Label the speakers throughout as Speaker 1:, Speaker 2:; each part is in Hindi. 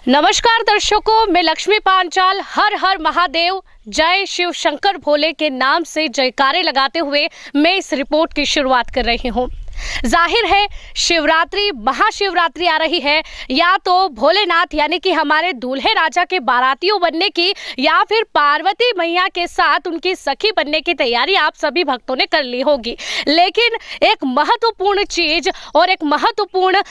Speaker 1: नमस्कार दर्शकों, मैं लक्ष्मी पांचाल हर हर महादेव जय शिव शंकर भोले के नाम से जयकारे लगाते हुए मैं इस रिपोर्ट की शुरुआत कर रही हूँ। जाहिर है शिवरात्रि महाशिवरात्रि आ रही है, या तो भोलेनाथ यानी कि हमारे दूल्हे राजा के बारातियों बनने की या फिर पार्वती मैया के साथ उनकी सखी बनने की तैयारी आप सभी भक्तों ने कर ली होगी। लेकिन एक महत्वपूर्ण चीज और एक महत्वपूर्ण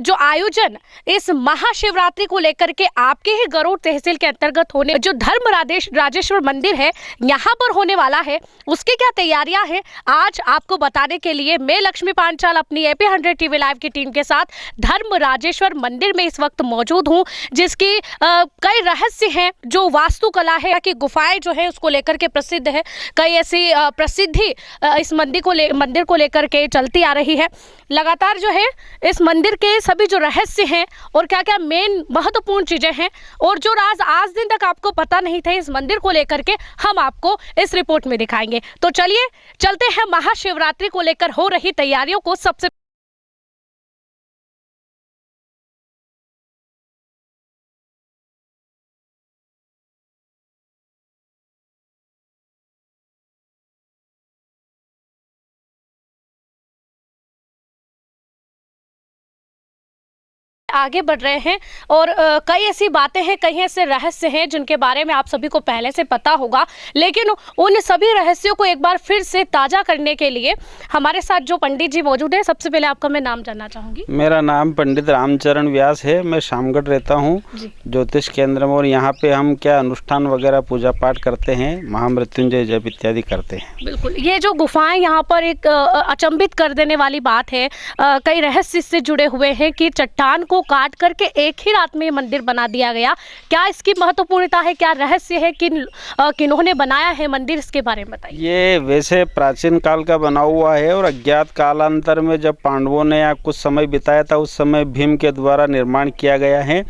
Speaker 1: जो आयोजन इस महाशिवरात्रि को लेकर के आपके ही गरुड़ तहसील के अंतर्गत होने जो धर्म राजेश्वर मंदिर है यहाँ पर होने वाला है, उसकी क्या तैयारियां हैं आज आपको बताने के लिए मैं लक्ष्मी पांचाल अपनी AP100 TV लाइव की टीम के साथ धर्म राजेश्वर मंदिर में इस वक्त मौजूद हूं, जिसकी कई रहस्य हैं। जो वास्तुकला है कि गुफाएं जो है उसको लेकर के प्रसिद्ध है, कई ऐसी प्रसिद्धि इस मंदिर को लेकर के चलती आ रही है। लगातार जो है इस मंदिर के सभी जो रहस्य हैं और क्या क्या मेन महत्वपूर्ण चीजें हैं और जो राज आज दिन तक आपको पता नहीं थे इस मंदिर को लेकर के हम आपको इस रिपोर्ट में दिखाएंगे। तो चलिए चलते हैं महाशिवरात्रि को लेकर हो रही तैयारियों को सबसे आगे बढ़ रहे हैं। और कई ऐसी बातें हैं, कई ऐसे रहस्य हैं जिनके बारे में आप सभी को पहले से पता होगा, लेकिन उन सभी रहस्यों को एक बार फिर से ताज़ा करने के लिए हमारे साथ जो पंडित जी मौजूद हैं, सबसे पहले आपका मैं नाम जानना चाहूँगी।
Speaker 2: मेरा नाम पंडित रामचरण व्यास है। मैं शामगढ़ रहता हूँ ज्योतिष केंद्र में, और यहाँ पे हम क्या अनुष्ठान वगैरह पूजा पाठ करते हैं, महामृत्युंजय जप इत्यादि करते हैं।
Speaker 1: बिल्कुल, ये जो गुफाएं यहाँ पर एक अचंभित कर देने वाली बात है। कई रहस्य इससे जुड़े हुए हैं कि चट्टान को काट करके एक ही रात में ये मंदिर बना दिया गया। क्या इसकी महत्वपूर्णता है, क्या रहस्य है, किन्होंने बनाया है मंदिर, इसके बारे में बताइए।
Speaker 2: ये वैसे प्राचीन काल का बना हुआ है और अज्ञात कालांतर में जब पांडवों ने यहाँ कुछ समय बिताया था उस समय भीम के द्वारा निर्माण किया गया है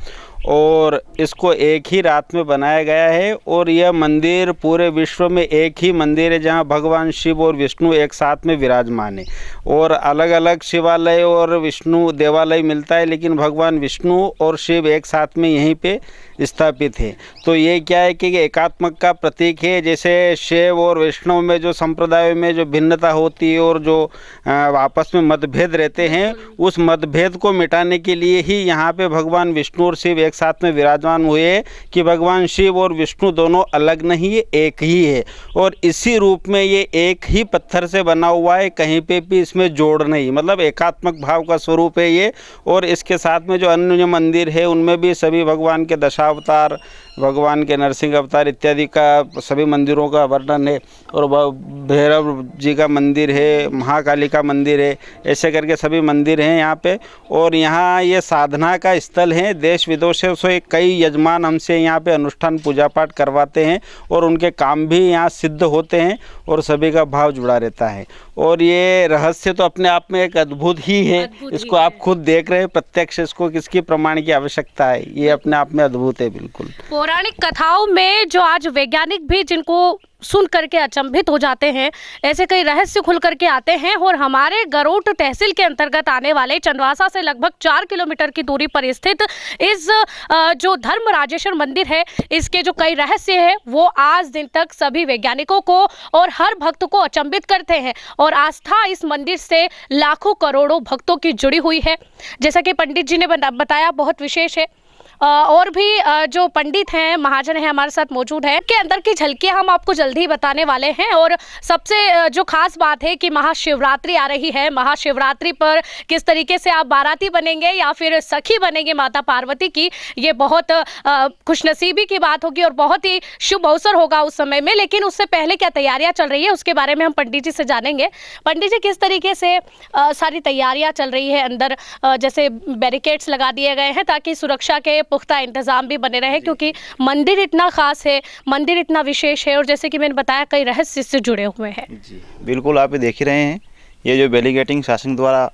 Speaker 2: और इसको एक ही रात में बनाया गया है। और यह मंदिर पूरे विश्व में एक ही मंदिर है जहाँ भगवान शिव और विष्णु एक साथ में विराजमान है। और अलग अलग शिवालय और विष्णु देवालय मिलता है, लेकिन भगवान विष्णु और शिव एक साथ में यहीं पे स्थापित है। तो ये क्या है कि एकात्मक का प्रतीक है। जैसे शिव और वैष्णव में जो संप्रदायों में जो भिन्नता होती है और जो आपस में मतभेद रहते हैं, उस मतभेद को मिटाने के लिए ही यहाँ पे भगवान विष्णु और शिव एक साथ में विराजमान हुए कि भगवान शिव और विष्णु दोनों अलग नहीं है, एक ही है। और इसी रूप में ये एक ही पत्थर से बना हुआ है, कहीं पे भी इसमें जोड़ नहीं, मतलब एकात्मक भाव का स्वरूप है ये। और इसके साथ में जो अन्य मंदिर है उनमें भी सभी भगवान के दशावतार, भगवान के नरसिंह अवतार इत्यादि का सभी मंदिरों का वर्णन है। और भैरव जी का मंदिर है, महाकाली का मंदिर है, ऐसे करके सभी मंदिर हैं यहाँ पे। और यहाँ ये साधना का स्थल है। देश विदेश से कई यजमान हमसे यहाँ पे अनुष्ठान पूजा पाठ करवाते हैं और उनके काम भी यहाँ सिद्ध होते हैं और सभी का भाव जुड़ा रहता है। और ये रहस्य तो अपने आप में एक अद्भुत ही है। इसको आप खुद देख रहे हैं प्रत्यक्ष, इसको किसकी प्रमाण की आवश्यकता है, ये अपने आप में अद्भुत है। बिल्कुल
Speaker 1: पौराणिक कथाओं में जो आज वैज्ञानिक भी जिनको सुन करके अचंभित हो जाते हैं, ऐसे कई रहस्य खुल करके आते हैं। और हमारे गरुड़ तहसील के अंतर्गत आने वाले चंदवासा से लगभग 4 किलोमीटर की दूरी पर स्थित इस जो धर्म राजेश्वर मंदिर है, इसके जो कई रहस्य हैं वो आज दिन तक सभी वैज्ञानिकों को और हर भक्त को अचंभित करते हैं। और आस्था इस मंदिर से लाखों करोड़ों भक्तों की जुड़ी हुई है, जैसा कि पंडित जी ने बताया, बहुत विशेष है। और भी जो पंडित हैं, महाजन हैं, हमारे साथ मौजूद है। के अंदर की झलकियां हम आपको जल्दी ही बताने वाले हैं। और सबसे जो खास बात है कि महाशिवरात्रि आ रही है, महाशिवरात्रि पर किस तरीके से आप बाराती बनेंगे या फिर सखी बनेंगे माता पार्वती की, ये बहुत खुशनसीबी की बात होगी और बहुत ही शुभ अवसर होगा उस समय में। लेकिन उससे पहले क्या तैयारियां चल रही है उसके बारे में हम पंडित जी से जानेंगे। पंडित जी, किस तरीके से सारी तैयारियां चल रही है अंदर? जैसे बैरिकेड्स लगा दिए गए हैं ताकि सुरक्षा के पुख्ता इंतजाम भी बने रहे, क्योंकि मंदिर इतना खास है, मंदिर इतना विशेष है और जैसे कि मैंने बताया कई रहस्य इससे जुड़े हुए हैं।
Speaker 3: जी बिल्कुल, आप ये देख ही रहे हैं। ये जो बैरिकेडिंग शासन द्वारा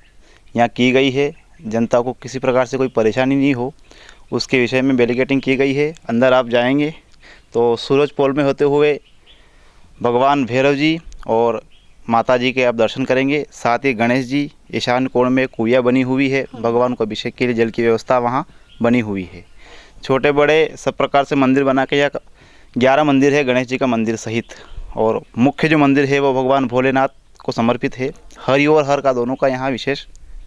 Speaker 3: यहाँ की गई है, जनता को किसी प्रकार से कोई परेशानी नहीं हो उसके विषय में बैरिकेडिंग की गई है। अंदर आप जाएंगे तो सूरज पोल में होते हुए भगवान भैरव जी और माता जी के आप दर्शन करेंगे। साथ ही गणेश जी ईशान कोण में कुइया बनी हुई है, भगवान को अभिषेक के लिए जल की व्यवस्था वहाँ बनी हुई है। छोटे बड़े सब प्रकार से मंदिर बना के, यहाँ 11 मंदिर है गणेश जी का मंदिर सहित, और मुख्य जो मंदिर है वो भगवान भोलेनाथ को समर्पित है। हरि और हर का दोनों का यहाँ विशेष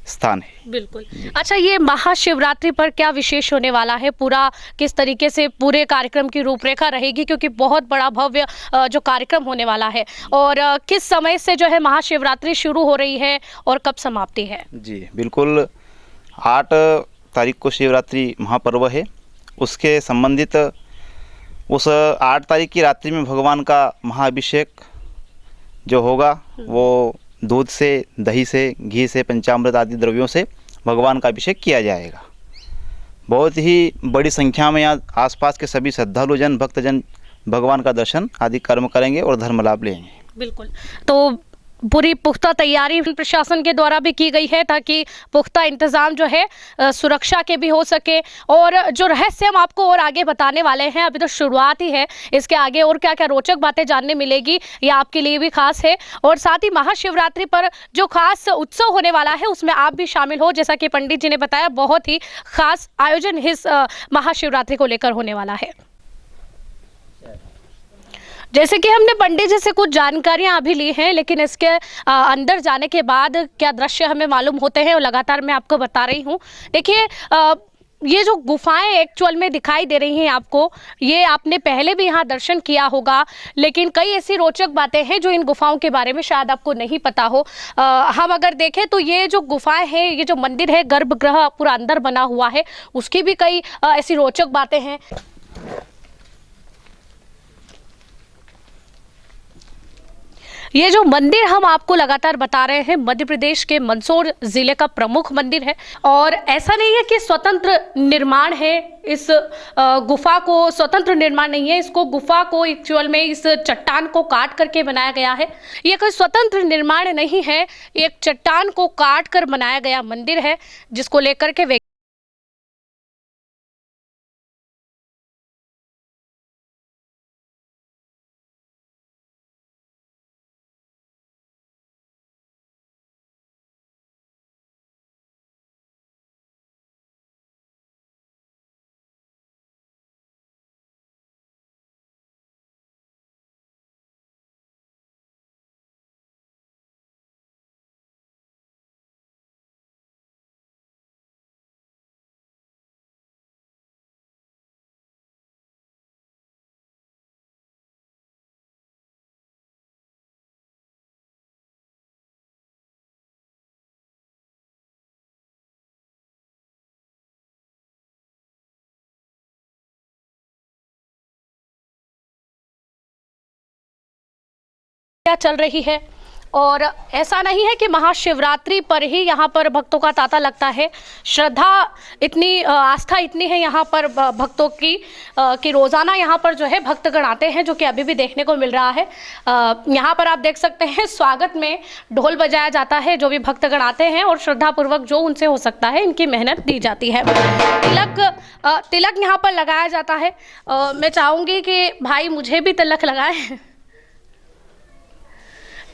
Speaker 3: स्थान है।
Speaker 1: बिल्कुल। अच्छा, ये महाशिवरात्रि पर क्या विशेष होने वाला है? पूरा किस तरीके से पूरे कार्यक्रम की रूपरेखा रहेगी, क्योंकि बहुत बड़ा भव्य जो कार्यक्रम होने वाला है, और किस समय से जो है महाशिवरात्रि शुरू हो रही है और कब समाप्ति है?
Speaker 3: जी बिल्कुल, 8 तारीख को शिवरात्रि महापर्व है। उसके संबंधित उस 8 तारीख की रात्रि में भगवान का महाअभिषेक जो होगा वो दूध से, दही से, घी से, पंचामृत आदि द्रव्यों से भगवान का अभिषेक किया जाएगा। बहुत ही बड़ी संख्या में यहाँ आसपास के सभी श्रद्धालुजन, भक्तजन भगवान का दर्शन आदि कर्म करेंगे और धर्म लाभ लेंगे।
Speaker 1: बिल्कुल। तो पूरी पुख्ता तैयारी प्रशासन के द्वारा भी की गई है, ताकि पुख्ता इंतजाम जो है सुरक्षा के भी हो सके। और जो रहस्य हम आपको और आगे बताने वाले हैं, अभी तो शुरुआत ही है, इसके आगे और क्या क्या रोचक बातें जानने मिलेगी, ये आपके लिए भी खास है। और साथ ही महाशिवरात्रि पर जो खास उत्सव होने वाला है उसमें आप भी शामिल हो, जैसा कि पंडित जी ने बताया, बहुत ही खास आयोजन इस महाशिवरात्रि को लेकर होने वाला है। जैसे कि हमने पंडित जी से कुछ जानकारियां अभी ली हैं, लेकिन इसके अंदर जाने के बाद क्या दृश्य हमें मालूम होते हैं, और लगातार मैं आपको बता रही हूं। देखिए, ये जो गुफाएं एक्चुअल में दिखाई दे रही हैं आपको, ये आपने पहले भी यहाँ दर्शन किया होगा, लेकिन कई ऐसी रोचक बातें हैं जो इन गुफाओं के बारे में शायद आपको नहीं पता हो। हम अगर देखें तो ये जो गुफाएं हैं, ये जो मंदिर है, गर्भगृह पूरा अंदर बना हुआ है, उसकी भी कई ऐसी रोचक बातें हैं। ये जो मंदिर हम आपको लगातार बता रहे हैं, मध्य प्रदेश के मंदसौर जिले का प्रमुख मंदिर है, और ऐसा नहीं है कि स्वतंत्र निर्माण है। इस गुफा को स्वतंत्र निर्माण नहीं है, इसको गुफा को एक्चुअल में इस चट्टान को काट करके बनाया गया है। ये कोई स्वतंत्र निर्माण नहीं है, एक चट्टान को काट कर बनाया गया मंदिर है, जिसको लेकर के क्या चल रही है। और ऐसा नहीं है कि महाशिवरात्रि पर ही यहाँ पर भक्तों का तांता लगता है। श्रद्धा इतनी, आस्था इतनी है यहाँ पर भक्तों की कि रोज़ाना यहाँ पर जो है भक्तगण आते हैं, जो कि अभी भी देखने को मिल रहा है। यहाँ पर आप देख सकते हैं, स्वागत में ढोल बजाया जाता है, जो भी भक्तगण आते हैं, और श्रद्धापूर्वक जो उनसे हो सकता है इनकी मेहनत दी जाती है। तिलक यहाँ पर लगाया जाता है। मैं चाहूँगी कि भाई मुझे भी तिलक लगाए।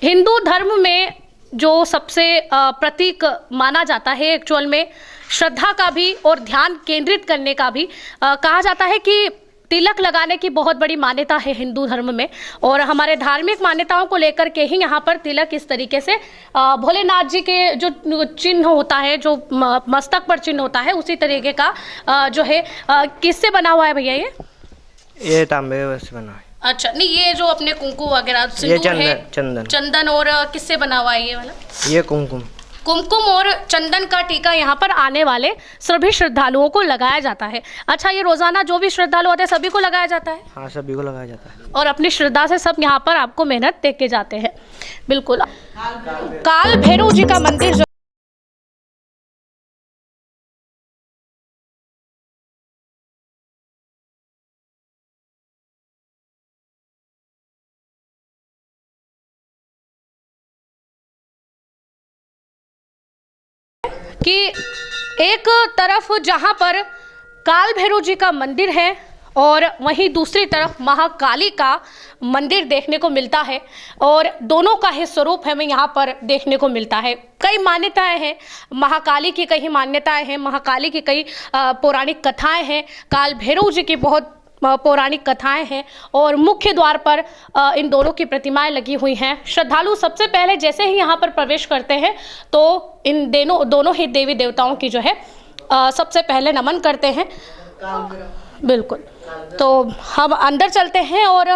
Speaker 1: हिंदू धर्म में जो सबसे प्रतीक माना जाता है, एक्चुअल में श्रद्धा का भी और ध्यान केंद्रित करने का भी, कहा जाता है कि तिलक लगाने की बहुत बड़ी मान्यता है हिंदू धर्म में। और हमारे धार्मिक मान्यताओं को लेकर के ही यहाँ पर तिलक इस तरीके से भोलेनाथ जी के जो चिन्ह होता है, जो मस्तक पर चिन्ह होता है, उसी तरीके का जो है किससे बना हुआ है भैया? ये
Speaker 4: तांबे से बना है।
Speaker 1: अच्छा, नहीं, ये जो अपने कुमकुम वगैरह सिंदूर है, चंदन और किससे बना हुआ है ये वाला?
Speaker 4: ये कुमकुम
Speaker 1: और चंदन का टीका यहाँ पर आने वाले सभी श्रद्धालुओं को लगाया जाता है। अच्छा, ये रोजाना जो भी श्रद्धालु होते हैं सभी को लगाया जाता है?
Speaker 4: हाँ, सभी को लगाया जाता है,
Speaker 1: और अपनी श्रद्धा से सब यहाँ पर आपको मेहनत देख के जाते हैं। बिल्कुल। काल भैरव जी का मंदिर जो कि एक तरफ जहां पर काल भैरव जी का मंदिर है, और वहीं दूसरी तरफ महाकाली का मंदिर देखने को मिलता है और दोनों का ही स्वरूप हमें यहाँ पर देखने को मिलता है। कई मान्यताएं हैं, महाकाली की कई मान्यताएं हैं, महाकाली की कई पौराणिक कथाएं हैं, काल भैरव जी की बहुत पौराणिक कथाएं हैं और मुख्य द्वार पर इन दोनों की प्रतिमाएं लगी हुई हैं। श्रद्धालु सबसे पहले जैसे ही यहाँ पर प्रवेश करते हैं तो इन दोनों ही देवी देवताओं की जो है सबसे पहले नमन करते हैं। बिल्कुल, तो हम अंदर चलते हैं और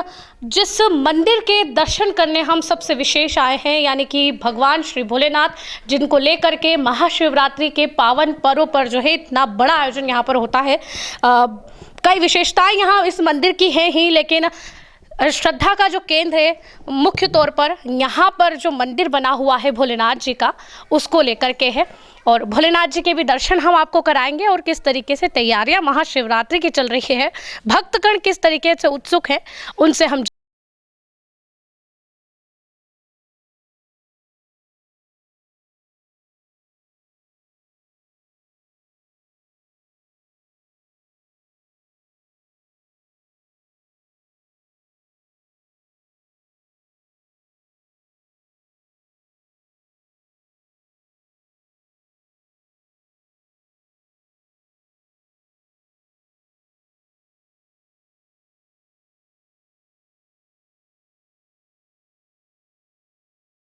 Speaker 1: जिस मंदिर के दर्शन करने हम सबसे विशेष आए हैं, यानी कि भगवान श्री भोलेनाथ, जिनको लेकर के महाशिवरात्रि के पावन पर्व पर जो है इतना बड़ा आयोजन यहाँ पर होता है। कई विशेषताएं यहाँ इस मंदिर की हैं ही, लेकिन श्रद्धा का जो केंद्र है मुख्य तौर पर यहाँ पर जो मंदिर बना हुआ है भोलेनाथ जी का, उसको लेकर के है। और भोलेनाथ जी के भी दर्शन हम आपको कराएंगे और किस तरीके से तैयारियां महाशिवरात्रि की चल रही है, भक्तगण किस तरीके से उत्सुक है, उनसे हम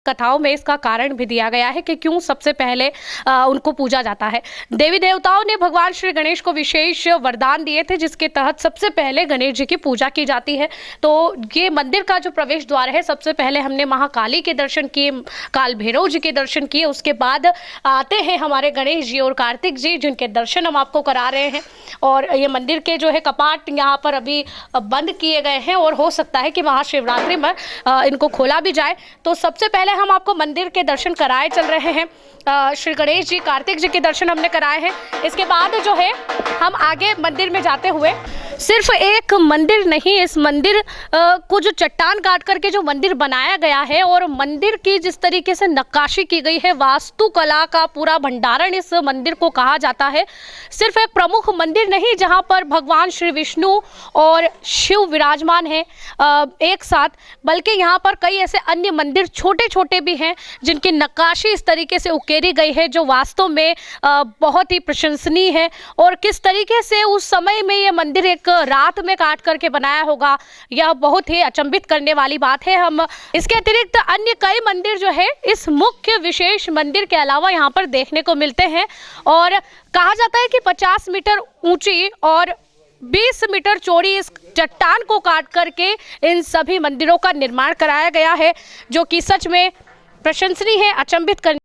Speaker 1: कथाओं में इसका कारण भी दिया गया है कि क्यों सबसे पहले उनको पूजा जाता है। देवी देवताओं ने भगवान श्री गणेश को विशेष वरदान दिए थे, जिसके तहत सबसे पहले गणेश जी की पूजा की जाती है। तो ये मंदिर का जो प्रवेश द्वार है, सबसे पहले हमने महाकाली के दर्शन किए, काल भैरव जी के दर्शन किए, उसके बाद आते हैं हमारे गणेश जी और कार्तिक जी, जिनके दर्शन हम आपको करा रहे हैं। और ये मंदिर के जो है कपाट यहाँ पर अभी बंद किए गए हैं और हो सकता है कि महाशिवरात्रि में इनको खोला भी जाए। तो सबसे पहले हम आपको मंदिर के दर्शन कराए चल रहे हैं। श्री गणेश जी, कार्तिक जी के दर्शन हमने कराए हैं। इसके बाद जो है हम आगे मंदिर में जाते हुए, सिर्फ एक मंदिर नहीं, इस मंदिर को जो चट्टान काट करके जो मंदिर बनाया गया है और मंदिर की जिस तरीके से नक्काशी की गई है, वास्तुकला का पूरा भंडारण इस मंदिर को कहा जाता है। सिर्फ एक प्रमुख मंदिर नहीं जहां पर भगवान श्री विष्णु और शिव विराजमान है एक साथ, बल्कि यहाँ पर कई ऐसे अन्य मंदिर छोटे छोटे भी हैं जिनकी नक्काशी इस तरीके से उकेरी गई है, जो वास्तव में बहुत ही प्रशंसनीय है। और किस तरीके से उस समय में ये मंदिर एक रात में काट करके बनाया होगा, यह बहुत ही अचंभित करने वाली बात है। हम इसके अतिरिक्त अन्य कई मंदिर जो है इस मुख्य विशेष मंदिर के अलावा यहाँ पर देखने को मिलते हैं। और कहा जाता है कि 50 मीटर ऊंची और 20 मीटर चौड़ी इस चट्टान को काट करके इन सभी मंदिरों का निर्माण कराया गया है, जो कि सच में प्रशंसनीय है, अचंभित करने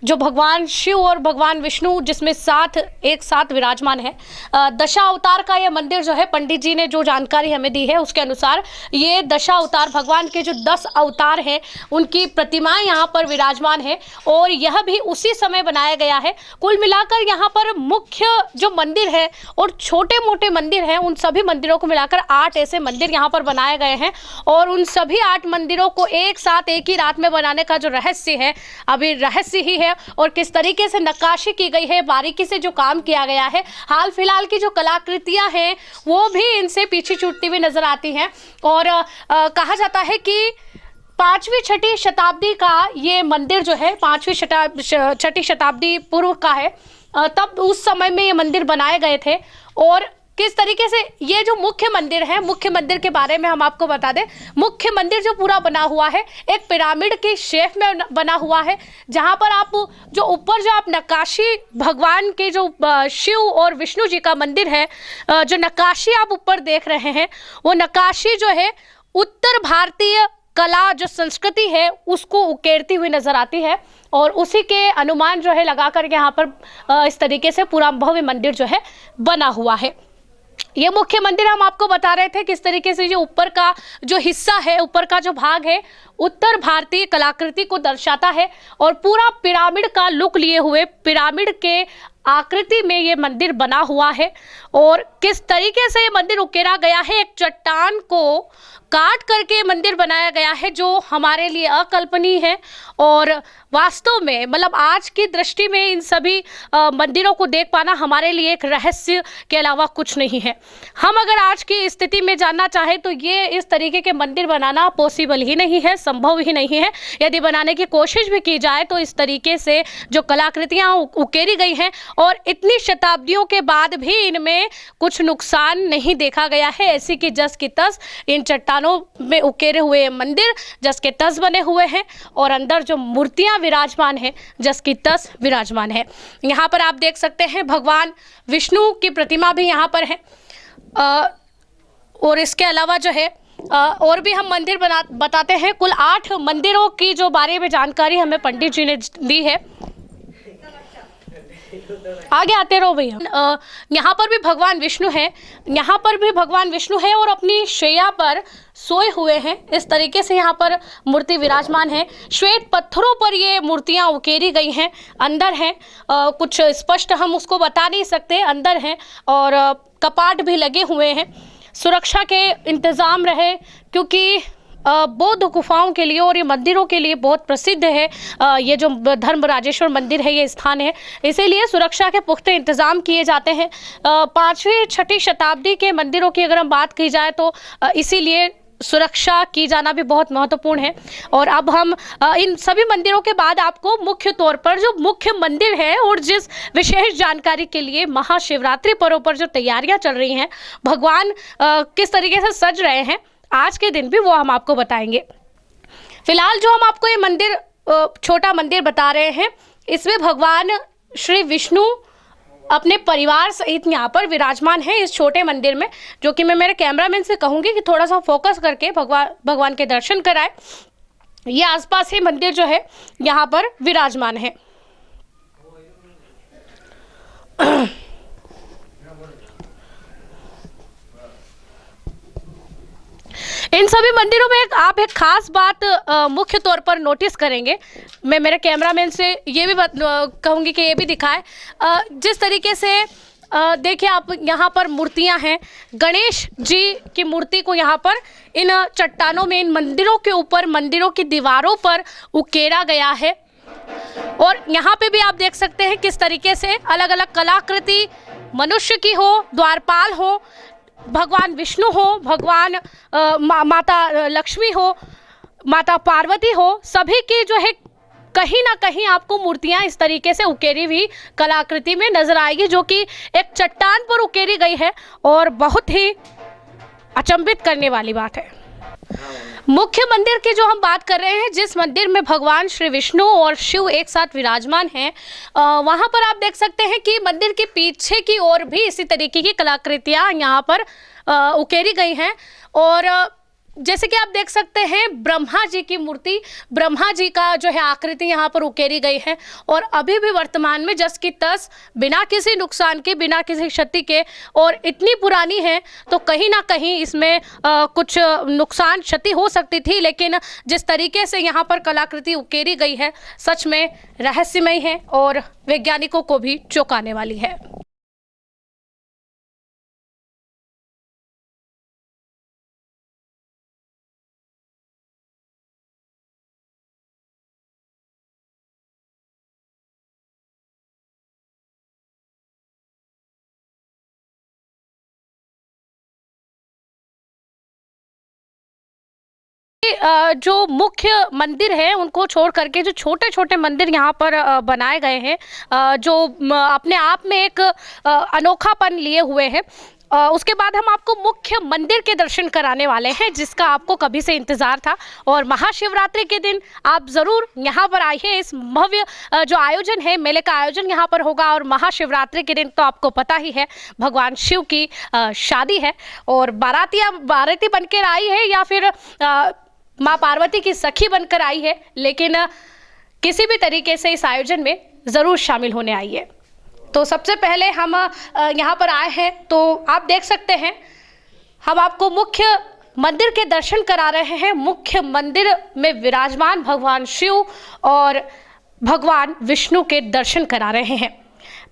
Speaker 1: जो भगवान शिव और भगवान विष्णु जिसमें एक साथ विराजमान है। दशा अवतार का यह मंदिर जो है, पंडित जी ने जो जानकारी हमें दी है उसके अनुसार ये दशा अवतार, भगवान के जो 10 अवतार हैं उनकी प्रतिमाएं यहाँ पर विराजमान है और यह भी उसी समय बनाया गया है। कुल मिलाकर यहाँ पर मुख्य जो मंदिर है और छोटे मोटे मंदिर हैं, उन सभी मंदिरों को मिलाकर 8 ऐसे मंदिर यहाँ पर बनाए गए हैं और उन सभी 8 मंदिरों को एक साथ एक ही रात में बनाने का जो रहस्य है, अभी रहस्य ही है। और किस तरीके से नक्काशी की गई है, बारीकी से जो काम किया गया है, हाल फिलहाल की जो कलाकृतियाँ हैं वो भी इनसे पीछे छूटती हुई नजर आती हैं। और कहा जाता है कि 5वीं-6वीं शताब्दी का ये मंदिर जो है 5वीं-6वीं शताब्दी पूर्व का है। तब उस समय में ये मंदिर बनाए गए थे। और किस तरीके से ये जो मुख्य मंदिर है, मुख्य मंदिर के बारे में हम आपको बता दें। मुख्य मंदिर जो पूरा बना हुआ है एक पिरामिड के शेप में बना हुआ है, जहाँ पर आप जो ऊपर जो आप नक्काशी, भगवान के जो शिव और विष्णु जी का मंदिर है, जो नक्काशी आप ऊपर देख रहे हैं वो नक्काशी जो है उत्तर भारतीय कला जो संस्कृति है उसको उकेरती हुई नजर आती है। और उसी के अनुमान जो है लगा करके यहाँ पर इस तरीके से पूरा भव्य मंदिर जो है बना हुआ है। ये मुख्य मंदिर हम आपको बता रहे थे किस तरीके से जो ऊपर का जो हिस्सा है, ऊपर का जो भाग है उत्तर भारतीय कलाकृति को दर्शाता है और पूरा पिरामिड का लुक लिए हुए पिरामिड के आकृति में ये मंदिर बना हुआ है। और किस तरीके से ये मंदिर उकेरा गया है, एक चट्टान को काट करके मंदिर बनाया गया है जो हमारे लिए अकल्पनीय है। और वास्तव में मतलब आज की दृष्टि में इन सभी मंदिरों को देख पाना हमारे लिए एक रहस्य के अलावा कुछ नहीं है। हम अगर आज की स्थिति में जानना चाहें तो ये इस तरीके के मंदिर बनाना पॉसिबल ही नहीं है, संभव ही नहीं है। यदि बनाने की कोशिश भी की जाए तो इस तरीके से जो कलाकृतियाँ उकेरी गई हैं और इतनी शताब्दियों के बाद भी इनमें कुछ नुकसान नहीं देखा गया है। ऐसी कि जस की तस इन चट्टानों में उकेरे हुए मंदिर जस के तस बने हुए हैं और अंदर जो मूर्तियां विराजमान है जस की तस विराजमान है। यहाँ पर आप देख सकते हैं भगवान विष्णु की प्रतिमा भी यहाँ पर है। और इसके अलावा जो है और भी हम मंदिर बताते हैं। कुल 8 मंदिरों की जो बारे में जानकारी हमें पंडित जी ने दी है। आगे आते रहो भैया। यहाँ पर भी भगवान विष्णु है, यहाँ पर भी भगवान विष्णु है और अपनी शैया पर सोए हुए हैं। इस तरीके से यहाँ पर मूर्ति विराजमान है। श्वेत पत्थरों पर ये मूर्तियाँ उकेरी गई हैं, अंदर हैं। कुछ स्पष्ट हम उसको बता नहीं सकते, अंदर हैं और कपाट भी लगे हुए हैं। सुरक्षा के इंतज़ाम रहे क्योंकि बौद्ध गुफाओं के लिए और ये मंदिरों के लिए बहुत प्रसिद्ध है। ये जो धर्मराजेश्वर मंदिर है ये स्थान है, इसीलिए सुरक्षा के पुख्ते इंतज़ाम किए जाते हैं। 5वीं-6वीं शताब्दी के मंदिरों की अगर हम बात की जाए तो इसीलिए सुरक्षा की जाना भी बहुत महत्वपूर्ण है। और अब हम इन सभी मंदिरों के बाद आपको मुख्य तौर पर जो मुख्य मंदिर है और जिस विशेष जानकारी के लिए महाशिवरात्रि पर्व पर जो तैयारियां चल रही हैं, भगवान किस तरीके से सज रहे हैं आज के दिन भी, वो हम आपको बताएंगे। फिलहाल जो हम आपको ये मंदिर, छोटा मंदिर बता रहे हैं, इसमें भगवान श्री विष्णु अपने परिवार सहित यहाँ पर विराजमान है इस छोटे मंदिर में, जो कि मैं मेरे कैमरामैन से कहूँगी कि थोड़ा सा फोकस करके भगवान के दर्शन कराए। ये आसपास ही मंदिर जो है यहाँ पर विराजमान है। इन सभी मंदिरों में आप एक खास बात मुख्य तौर पर नोटिस करेंगे। मैं मेरे कैमरामैन से ये भी कहूँगी कि ये भी दिखाए। जिस तरीके से देखिए आप, यहाँ पर मूर्तियाँ हैं। गणेश जी की मूर्ति को यहाँ पर इन चट्टानों में, इन मंदिरों के ऊपर, मंदिरों की दीवारों पर उकेरा गया है। और यहाँ पे भी आप देख सकते हैं किस तरीके से अलग अलग कलाकृति, मनुष्य की हो, द्वारपाल हो, भगवान विष्णु हो, भगवान माता लक्ष्मी हो, माता पार्वती हो, सभी की जो है कहीं ना कहीं आपको मूर्तियां इस तरीके से उकेरी हुई कलाकृति में नजर आएगी, जो कि एक चट्टान पर उकेरी गई है और बहुत ही अचंभित करने वाली बात है। मुख्य मंदिर की जो हम बात कर रहे हैं, जिस मंदिर में भगवान श्री विष्णु और शिव एक साथ विराजमान हैं, वहाँ पर आप देख सकते हैं कि मंदिर के पीछे की ओर भी इसी तरीके की कलाकृतियाँ यहाँ पर उकेरी गई हैं। और जैसे कि आप देख सकते हैं ब्रह्मा जी की मूर्ति, ब्रह्मा जी का जो है आकृति यहाँ पर उकेरी गई है और अभी भी वर्तमान में जस की तस, बिना किसी नुकसान के, बिना किसी क्षति के, और इतनी पुरानी है तो कहीं ना कहीं इसमें कुछ नुकसान क्षति हो सकती थी, लेकिन जिस तरीके से यहाँ पर कलाकृति उकेरी गई है सच में रहस्यमय है और वैज्ञानिकों को भी चौंकाने वाली है। जो मुख्य मंदिर है उनको छोड़ करके जो छोटे छोटे मंदिर यहाँ पर बनाए गए हैं, जो अपने आप में एक अनोखापन लिए हुए हैं, उसके बाद हम आपको मुख्य मंदिर के दर्शन कराने वाले हैं जिसका आपको कभी से इंतज़ार था। और महाशिवरात्रि के दिन आप ज़रूर यहाँ पर आइए। इस भव्य जो आयोजन है, मेले का आयोजन यहाँ पर होगा और महाशिवरात्रि के दिन तो आपको पता ही है भगवान शिव की शादी है और बाराती बनकर आई है या फिर माँ पार्वती की सखी बनकर आई है, लेकिन किसी भी तरीके से इस आयोजन में ज़रूर शामिल होने आई है। तो सबसे पहले हम यहाँ पर आए हैं तो आप देख सकते हैं हम आपको मुख्य मंदिर के दर्शन करा रहे हैं। मुख्य मंदिर में विराजमान भगवान शिव और भगवान विष्णु के दर्शन करा रहे हैं।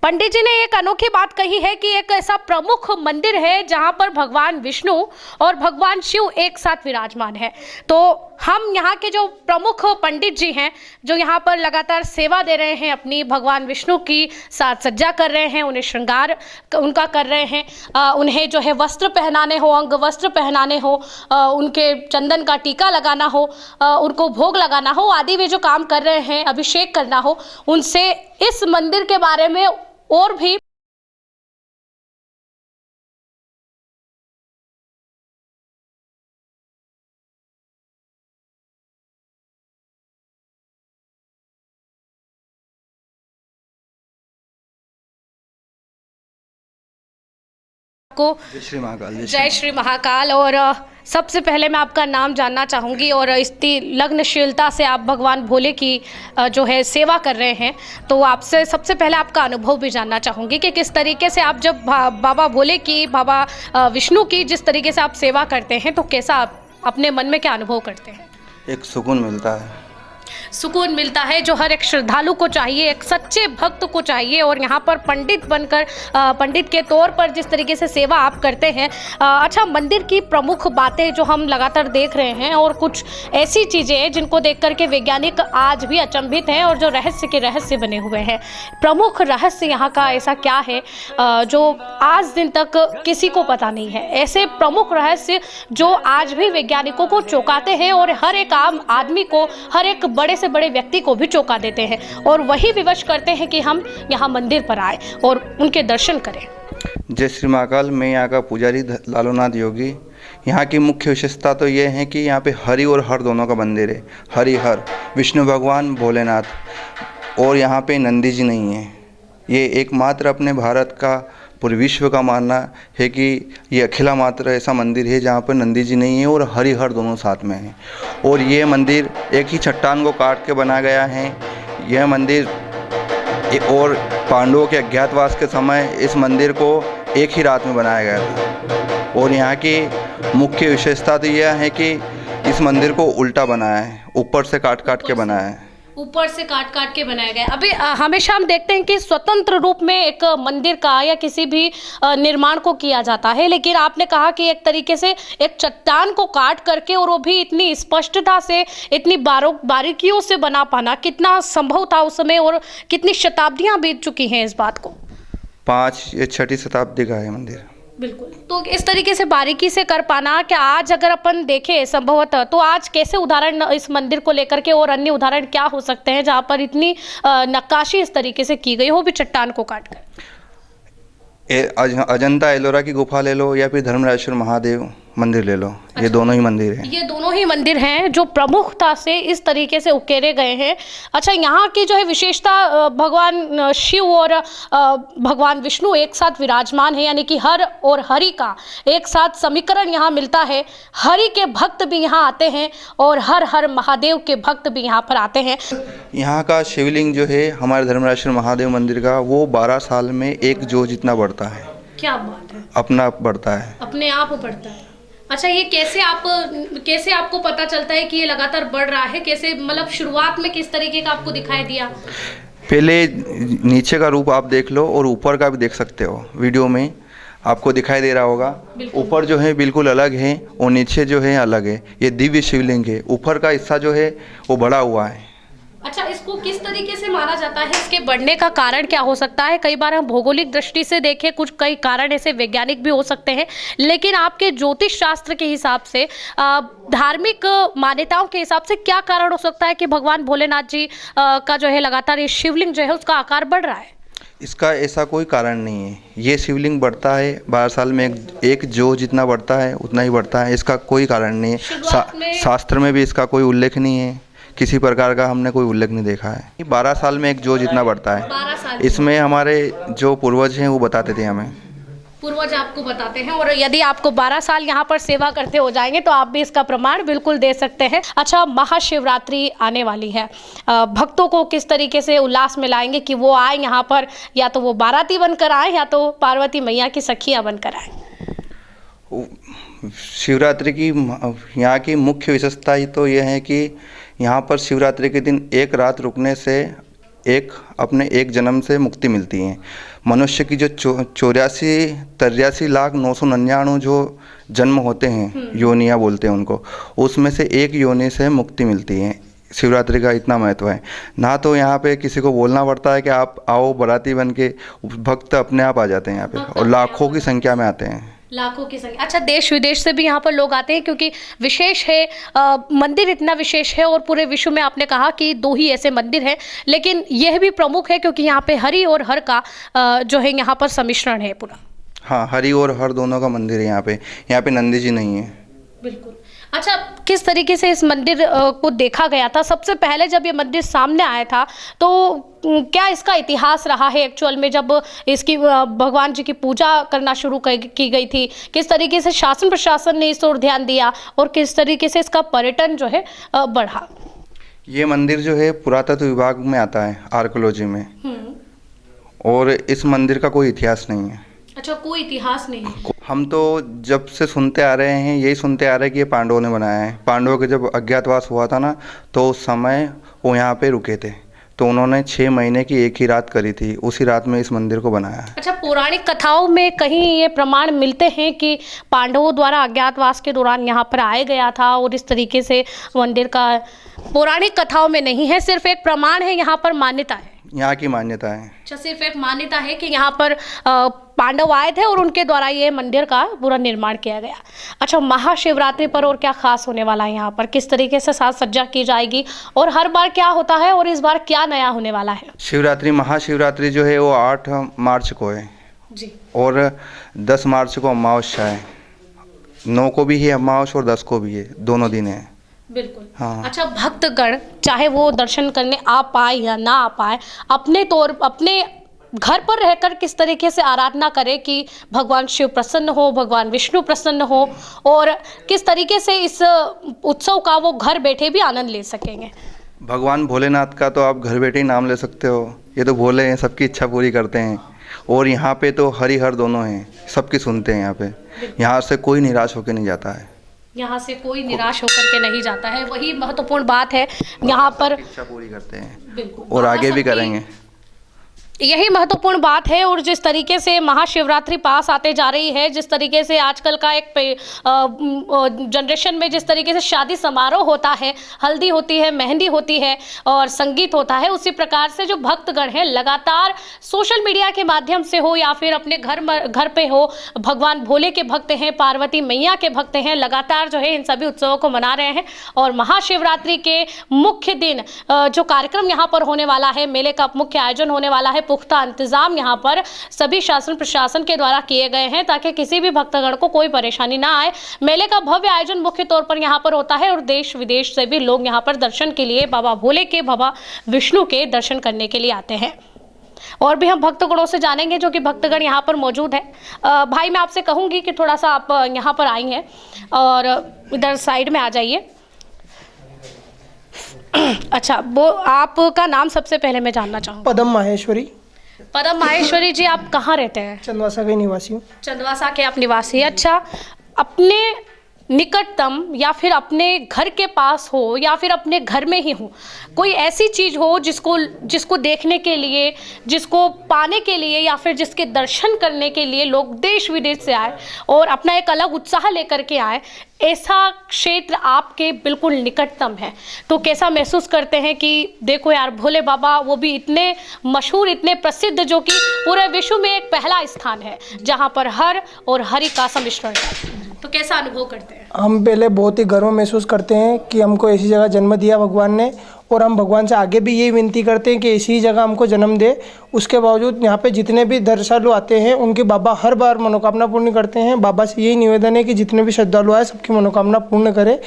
Speaker 1: पंडित जी ने एक अनोखी बात कही है कि एक ऐसा प्रमुख मंदिर है जहां पर भगवान विष्णु और भगवान शिव एक साथ विराजमान है। तो हम यहाँ के जो प्रमुख पंडित जी हैं जो यहाँ पर लगातार सेवा दे रहे हैं, अपनी भगवान विष्णु की साज सज्जा कर रहे हैं, उन्हें श्रृंगार उनका कर रहे हैं, उन्हें जो है वस्त्र पहनाने हो, अंग वस्त्र पहनाने हो, उनके चंदन का टीका लगाना हो, उनको भोग लगाना हो, आदि वे जो काम कर रहे हैं, अभिषेक करना हो, उनसे इस मंदिर के बारे में और भी को जय श्री महाकाल। और सबसे पहले मैं आपका नाम जानना चाहूँगी और इतनी लग्नशीलता से आप भगवान भोले की जो है सेवा कर रहे हैं, तो आपसे सबसे पहले आपका अनुभव भी जानना चाहूँगी कि किस तरीके से आप जब बाबा भोले की, बाबा विष्णु की जिस तरीके से आप सेवा करते हैं तो कैसा आप अपने मन में क्या अनुभव करते हैं?
Speaker 3: एक सुकून मिलता है,
Speaker 1: सुकून मिलता है जो हर एक श्रद्धालु को चाहिए, एक सच्चे भक्त को चाहिए। और यहाँ पर पंडित बनकर, पंडित के तौर पर जिस तरीके से सेवा आप करते हैं, अच्छा, मंदिर की प्रमुख बातें जो हम लगातार देख रहे हैं और कुछ ऐसी चीज़ें हैं जिनको देख करके वैज्ञानिक आज भी अचंभित हैं और जो रहस्य के रहस्य बने हुए हैं। प्रमुख रहस्य यहाँ का ऐसा क्या है जो आज दिन तक किसी को पता नहीं है? ऐसे प्रमुख रहस्य जो आज भी वैज्ञानिकों को चौंकाते हैं और हर एक आम आदमी को, हर एक बड़े से बड़े व्यक्ति को भी चौंका देते हैं और वही विवश करते हैं कि हम यहाँ मंदिर पर आए और उनके दर्शन करें।
Speaker 5: जय श्री महाकाल। मैं यहाँ का पुजारी लालूनाथ योगी। यहाँ की मुख्य विशेषता तो ये है कि यहाँ पे हरि और हर दोनों का मंदिर है। हरि हर विष्णु भगवान भोलेनाथ, और यहाँ पे नंदी जी नहीं है। ये एकमात्र अपने भारत का, पूरे विश्व का मानना है कि ये अकेला मात्र ऐसा मंदिर है जहाँ पर नंदी जी नहीं है और हरि हर दोनों साथ में हैं। और ये मंदिर एक ही चट्टान को काट के बनाया गया है। यह मंदिर और पांडवों के अज्ञातवास के समय इस मंदिर को एक ही रात में बनाया गया था। और यहाँ की मुख्य विशेषता तो यह है कि इस मंदिर को उल्टा बनाया है, ऊपर से काट काट के बनाया है,
Speaker 1: ऊपर से काट काट के बनाया गया। अभी हमेशा हम देखते हैं कि स्वतंत्र रूप में एक मंदिर का या किसी भी निर्माण को किया जाता है, लेकिन आपने कहा कि एक तरीके से एक चट्टान को काट करके, और वो भी इतनी स्पष्टता से, इतनी बारीकियों से बना पाना कितना संभव था उस समय और कितनी शताब्दियां बीत चुकी हैं इस बात को?
Speaker 5: 5 या 6वीं शताब्दी का है मंदिर।
Speaker 1: बिल्कुल। तो इस तरीके से बारीकी से कर पाना, कि आज अगर अपन देखें संभवतः, तो आज कैसे उदाहरण इस मंदिर को लेकर के और अन्य उदाहरण क्या हो सकते हैं जहाँ पर इतनी नक्काशी इस तरीके से की गई हो, भी चट्टान को काट कर?
Speaker 5: अजंता एलोरा की गुफा ले लो या फिर धर्मराजेश्वर महादेव, मंदिर ले लो, ये दोनों ही मंदिर हैं।
Speaker 1: ये दोनों ही मंदिर हैं जो प्रमुखता से इस तरीके से उकेरे गए हैं। अच्छा, यहाँ की जो है विशेषता, भगवान शिव और भगवान विष्णु एक साथ विराजमान है, यानी कि हर और हरि का एक साथ समीकरण यहाँ मिलता है। हरि के भक्त भी यहाँ आते हैं और हर हर महादेव के भक्त भी यहाँ पर आते हैं।
Speaker 5: यहाँ का शिवलिंग जो है हमारे धर्मराष्ट्र महादेव मंदिर का, वो 12 साल में एक जो जितना बढ़ता है।
Speaker 1: क्या बात है,
Speaker 5: अपना आप बढ़ता है,
Speaker 1: अपने आप बढ़ता है। अच्छा, ये कैसे आपको पता चलता है कि ये लगातार बढ़ रहा है? कैसे, मतलब शुरुआत में किस तरीके का आपको दिखाई दिया?
Speaker 5: पहले नीचे का रूप आप देख लो और ऊपर का भी देख सकते हो, वीडियो में आपको दिखाई दे रहा होगा। ऊपर जो है बिल्कुल अलग है और नीचे जो है अलग है। ये दिव्य शिवलिंग है, ऊपर का हिस्सा जो है वो बड़ा हुआ है।
Speaker 1: अच्छा, इसको किस तरीके से माना जाता है? इसके बढ़ने का कारण क्या हो सकता है? कई बार हम भौगोलिक दृष्टि से देखें, कुछ कई कारण ऐसे वैज्ञानिक भी हो सकते हैं, लेकिन आपके ज्योतिष शास्त्र के हिसाब से, धार्मिक मान्यताओं के हिसाब से क्या कारण हो सकता है कि भगवान भोलेनाथ जी का जो है लगातार ये शिवलिंग जो है उसका आकार बढ़ रहा है?
Speaker 5: इसका ऐसा कोई कारण नहीं है। ये शिवलिंग बढ़ता है 12 साल में एक जो जितना बढ़ता है उतना ही बढ़ता है। इसका कोई कारण नहीं है। शास्त्र में भी इसका कोई उल्लेख नहीं है, किसी प्रकार का हमने कोई उल्लेख नहीं देखा है। 12 साल में एक जो जितना बढ़ता है। इसमें हमारे जो पूर्वज हैं वो बताते थे हमें।
Speaker 1: पूर्वज आपको बताते हैं, और यदि आपको 12 साल यहाँ पर सेवा करते हो जाएंगे तो आप भी इसका प्रमाण बिल्कुल दे सकते हैं। अच्छा, महाशिवरात्रि आने वाली है, भक्तों को किस तरीके से उल्लास में लाएंगे कि वो आए यहाँ पर, या तो वो बाराती बनकर आए या तो पार्वती मैया की सखियाँ बनकर आए?
Speaker 5: शिवरात्रि की यहाँ की मुख्य विशेषता ही तो ये है कि यहाँ पर शिवरात्रि के दिन एक रात रुकने से अपने एक जन्म से मुक्ति मिलती है। मनुष्य की जो 84,83,999 जो जन्म होते हैं, योनियाँ बोलते हैं उनको, उसमें से एक योनि से मुक्ति मिलती है। शिवरात्रि का इतना महत्व है। ना तो यहाँ पे किसी को बोलना पड़ता है कि आप आओ बाराती बन के, भक्त अपने आप आ जाते हैं यहाँ पे, और लाखों की संख्या में आते हैं।
Speaker 1: लाखों की संख्या। अच्छा, देश विदेश से भी यहाँ पर लोग आते हैं, क्योंकि विशेष है, मंदिर इतना विशेष है और पूरे विश्व में आपने कहा कि 2 ही ऐसे मंदिर हैं, लेकिन यह भी प्रमुख है क्योंकि यहाँ पे हरि और हर का जो है यहाँ पर सम्मिश्रण है पूरा।
Speaker 5: हाँ, हरि और हर दोनों का मंदिर है यहाँ पे नंदी जी नहीं है।
Speaker 1: बिल्कुल। अच्छा, किस तरीके से इस मंदिर को देखा गया था? सबसे पहले जब ये मंदिर सामने आया था तो क्या इसका इतिहास रहा है एक्चुअल में, जब इसकी भगवान जी की पूजा करना शुरू की गई थी? किस तरीके से शासन प्रशासन ने इस ओर ध्यान दिया और किस तरीके से इसका पर्यटन जो है बढ़ा?
Speaker 5: ये मंदिर जो है पुरातत्व विभाग में आता है, आर्कियोलॉजी में, और इस मंदिर का कोई इतिहास नहीं है।
Speaker 1: अच्छा, कोई इतिहास नहीं है।
Speaker 5: हम तो जब से सुनते आ रहे हैं, यही सुनते आ रहे हैं कि ये पांडवों ने बनाया है। पांडवों के जब अज्ञातवास हुआ था ना, तो उस समय वो यहाँ पे रुके थे, तो उन्होंने 6 महीने की एक ही रात करी थी, उसी रात में इस मंदिर को बनाया है।
Speaker 1: अच्छा, पौराणिक कथाओं में कहीं ये प्रमाण मिलते हैं कि पांडवों द्वारा अज्ञातवास के दौरान यहाँ पर आया गया था, और इस तरीके से मंदिर का पौराणिक कथाओं में नहीं है, सिर्फ एक प्रमाण है, यहाँ पर मान्यता है,
Speaker 5: यहाँ की मान्यता है।
Speaker 1: अच्छा, सिर्फ एक मान्यता है कि यहाँ पर पांडव आए थे और उनके द्वारा ये मंदिर का पूरा निर्माण किया गया। अच्छा, महाशिवरात्रि पर और क्या खास होने वाला है यहाँ पर? किस तरीके से साज सज्जा की जाएगी और हर बार क्या होता है और इस बार क्या नया होने वाला है?
Speaker 5: शिवरात्रि, महाशिवरात्रि जो है वो 8 मार्च को है
Speaker 1: जी,
Speaker 5: और 10 मार्च को अमावस्या है। 9 को भी है अमावस्या और 10 को भी है, दोनों दिन है।
Speaker 1: बिल्कुल।
Speaker 5: हाँ।
Speaker 1: अच्छा, भक्तगण चाहे वो दर्शन करने आ पाए या ना आ पाए, अपने घर पर रहकर किस तरीके से आराधना करें कि भगवान शिव प्रसन्न हो, भगवान विष्णु प्रसन्न हो, और किस तरीके से इस उत्सव का वो घर बैठे भी आनंद ले सकेंगे?
Speaker 5: भगवान भोलेनाथ का तो आप घर बैठे ही नाम ले सकते हो। ये तो भोले हैं, सबकी इच्छा पूरी करते हैं, और यहाँ पे तो हरि हर दोनों हैं, सबकी सुनते हैं यहाँ पे। यहाँ से कोई निराश होकर नहीं जाता है।
Speaker 1: यहाँ से कोई निराश होकर के नहीं जाता है, वही महत्वपूर्ण बात है। यहाँ पर
Speaker 5: इच्छा पूरी करते हैं,
Speaker 1: बिल्कुल,
Speaker 5: और आगे भी करेंगे।
Speaker 1: यही महत्वपूर्ण बात है। और जिस तरीके से महाशिवरात्रि पास आते जा रही है, जिस तरीके से आजकल का एक जनरेशन में जिस तरीके से शादी समारोह होता है, हल्दी होती है, मेहंदी होती है और संगीत होता है, उसी प्रकार से जो भक्तगण हैं लगातार सोशल मीडिया के माध्यम से हो या फिर अपने घर पे हो, भगवान भोले के भक्त हैं, पार्वती मैया के भक्त हैं, लगातार जो है इन सभी उत्सवों को मना रहे हैं। और महाशिवरात्रि के मुख्य दिन जो कार्यक्रम यहाँ पर होने वाला है, मेले का मुख्य आयोजन होने वाला है, पुख्ता इंतजाम यहाँ पर सभी शासन प्रशासन के द्वारा किए गए हैं ताकि किसी भी भक्तगण को कोई परेशानी ना आए। मेले का भव्य आयोजन मुख्य तौर पर यहाँ पर होता है और देश विदेश से भी लोग यहाँ पर दर्शन के लिए बाबा भोले के, बाबा विष्णु के दर्शन करने के लिए आते हैं। और भी हम भक्तगणों से जानेंगे जो कि भक्तगण यहाँ पर मौजूद है। भाई मैं आपसे कहूँगी कि थोड़ा सा आप यहाँ पर आई हैं और इधर साइड में आ जाइए। अच्छा, वो आपका नाम सबसे पहले मैं जानना चाहूँगी।
Speaker 6: पदम माहेश्वरी।
Speaker 1: पदम माहेश्वरी जी, आप कहाँ रहते हैं?
Speaker 6: चंदवासा के निवासी हूँ।
Speaker 1: चंदवासा के आप निवासी हैं। अच्छा, अपने निकटतम या फिर अपने घर के पास हो या फिर अपने घर में ही हो, कोई ऐसी चीज़ हो जिसको देखने के लिए, जिसको पाने के लिए या फिर जिसके दर्शन करने के लिए लोग देश विदेश से आए और अपना एक अलग उत्साह लेकर के आए, ऐसा क्षेत्र आपके बिल्कुल निकटतम है, तो कैसा महसूस करते हैं कि देखो यार भोले बाबा, वो भी इतने मशहूर, इतने प्रसिद्ध, जो कि पूरे विश्व में एक पहला स्थान है जहाँ पर हर और हरि का सम्मिश्रण है, तो कैसा अनुभव करते हैं?
Speaker 6: हम पहले बहुत ही गर्व महसूस करते हैं कि हमको ऐसी जगह जन्म दिया भगवान ने, और हम भगवान से आगे भी यही विनती करते हैं कि ऐसी ही जगह हमको जन्म दे। उसके बावजूद यहाँ पे जितने भी श्रद्धालु आते हैं उनके बाबा हर बार मनोकामना पूर्ण करते हैं। बाबा से यही निवेदन है कि जितने भी श्रद्धालु आए सबकी मनोकामना पूर्ण करे।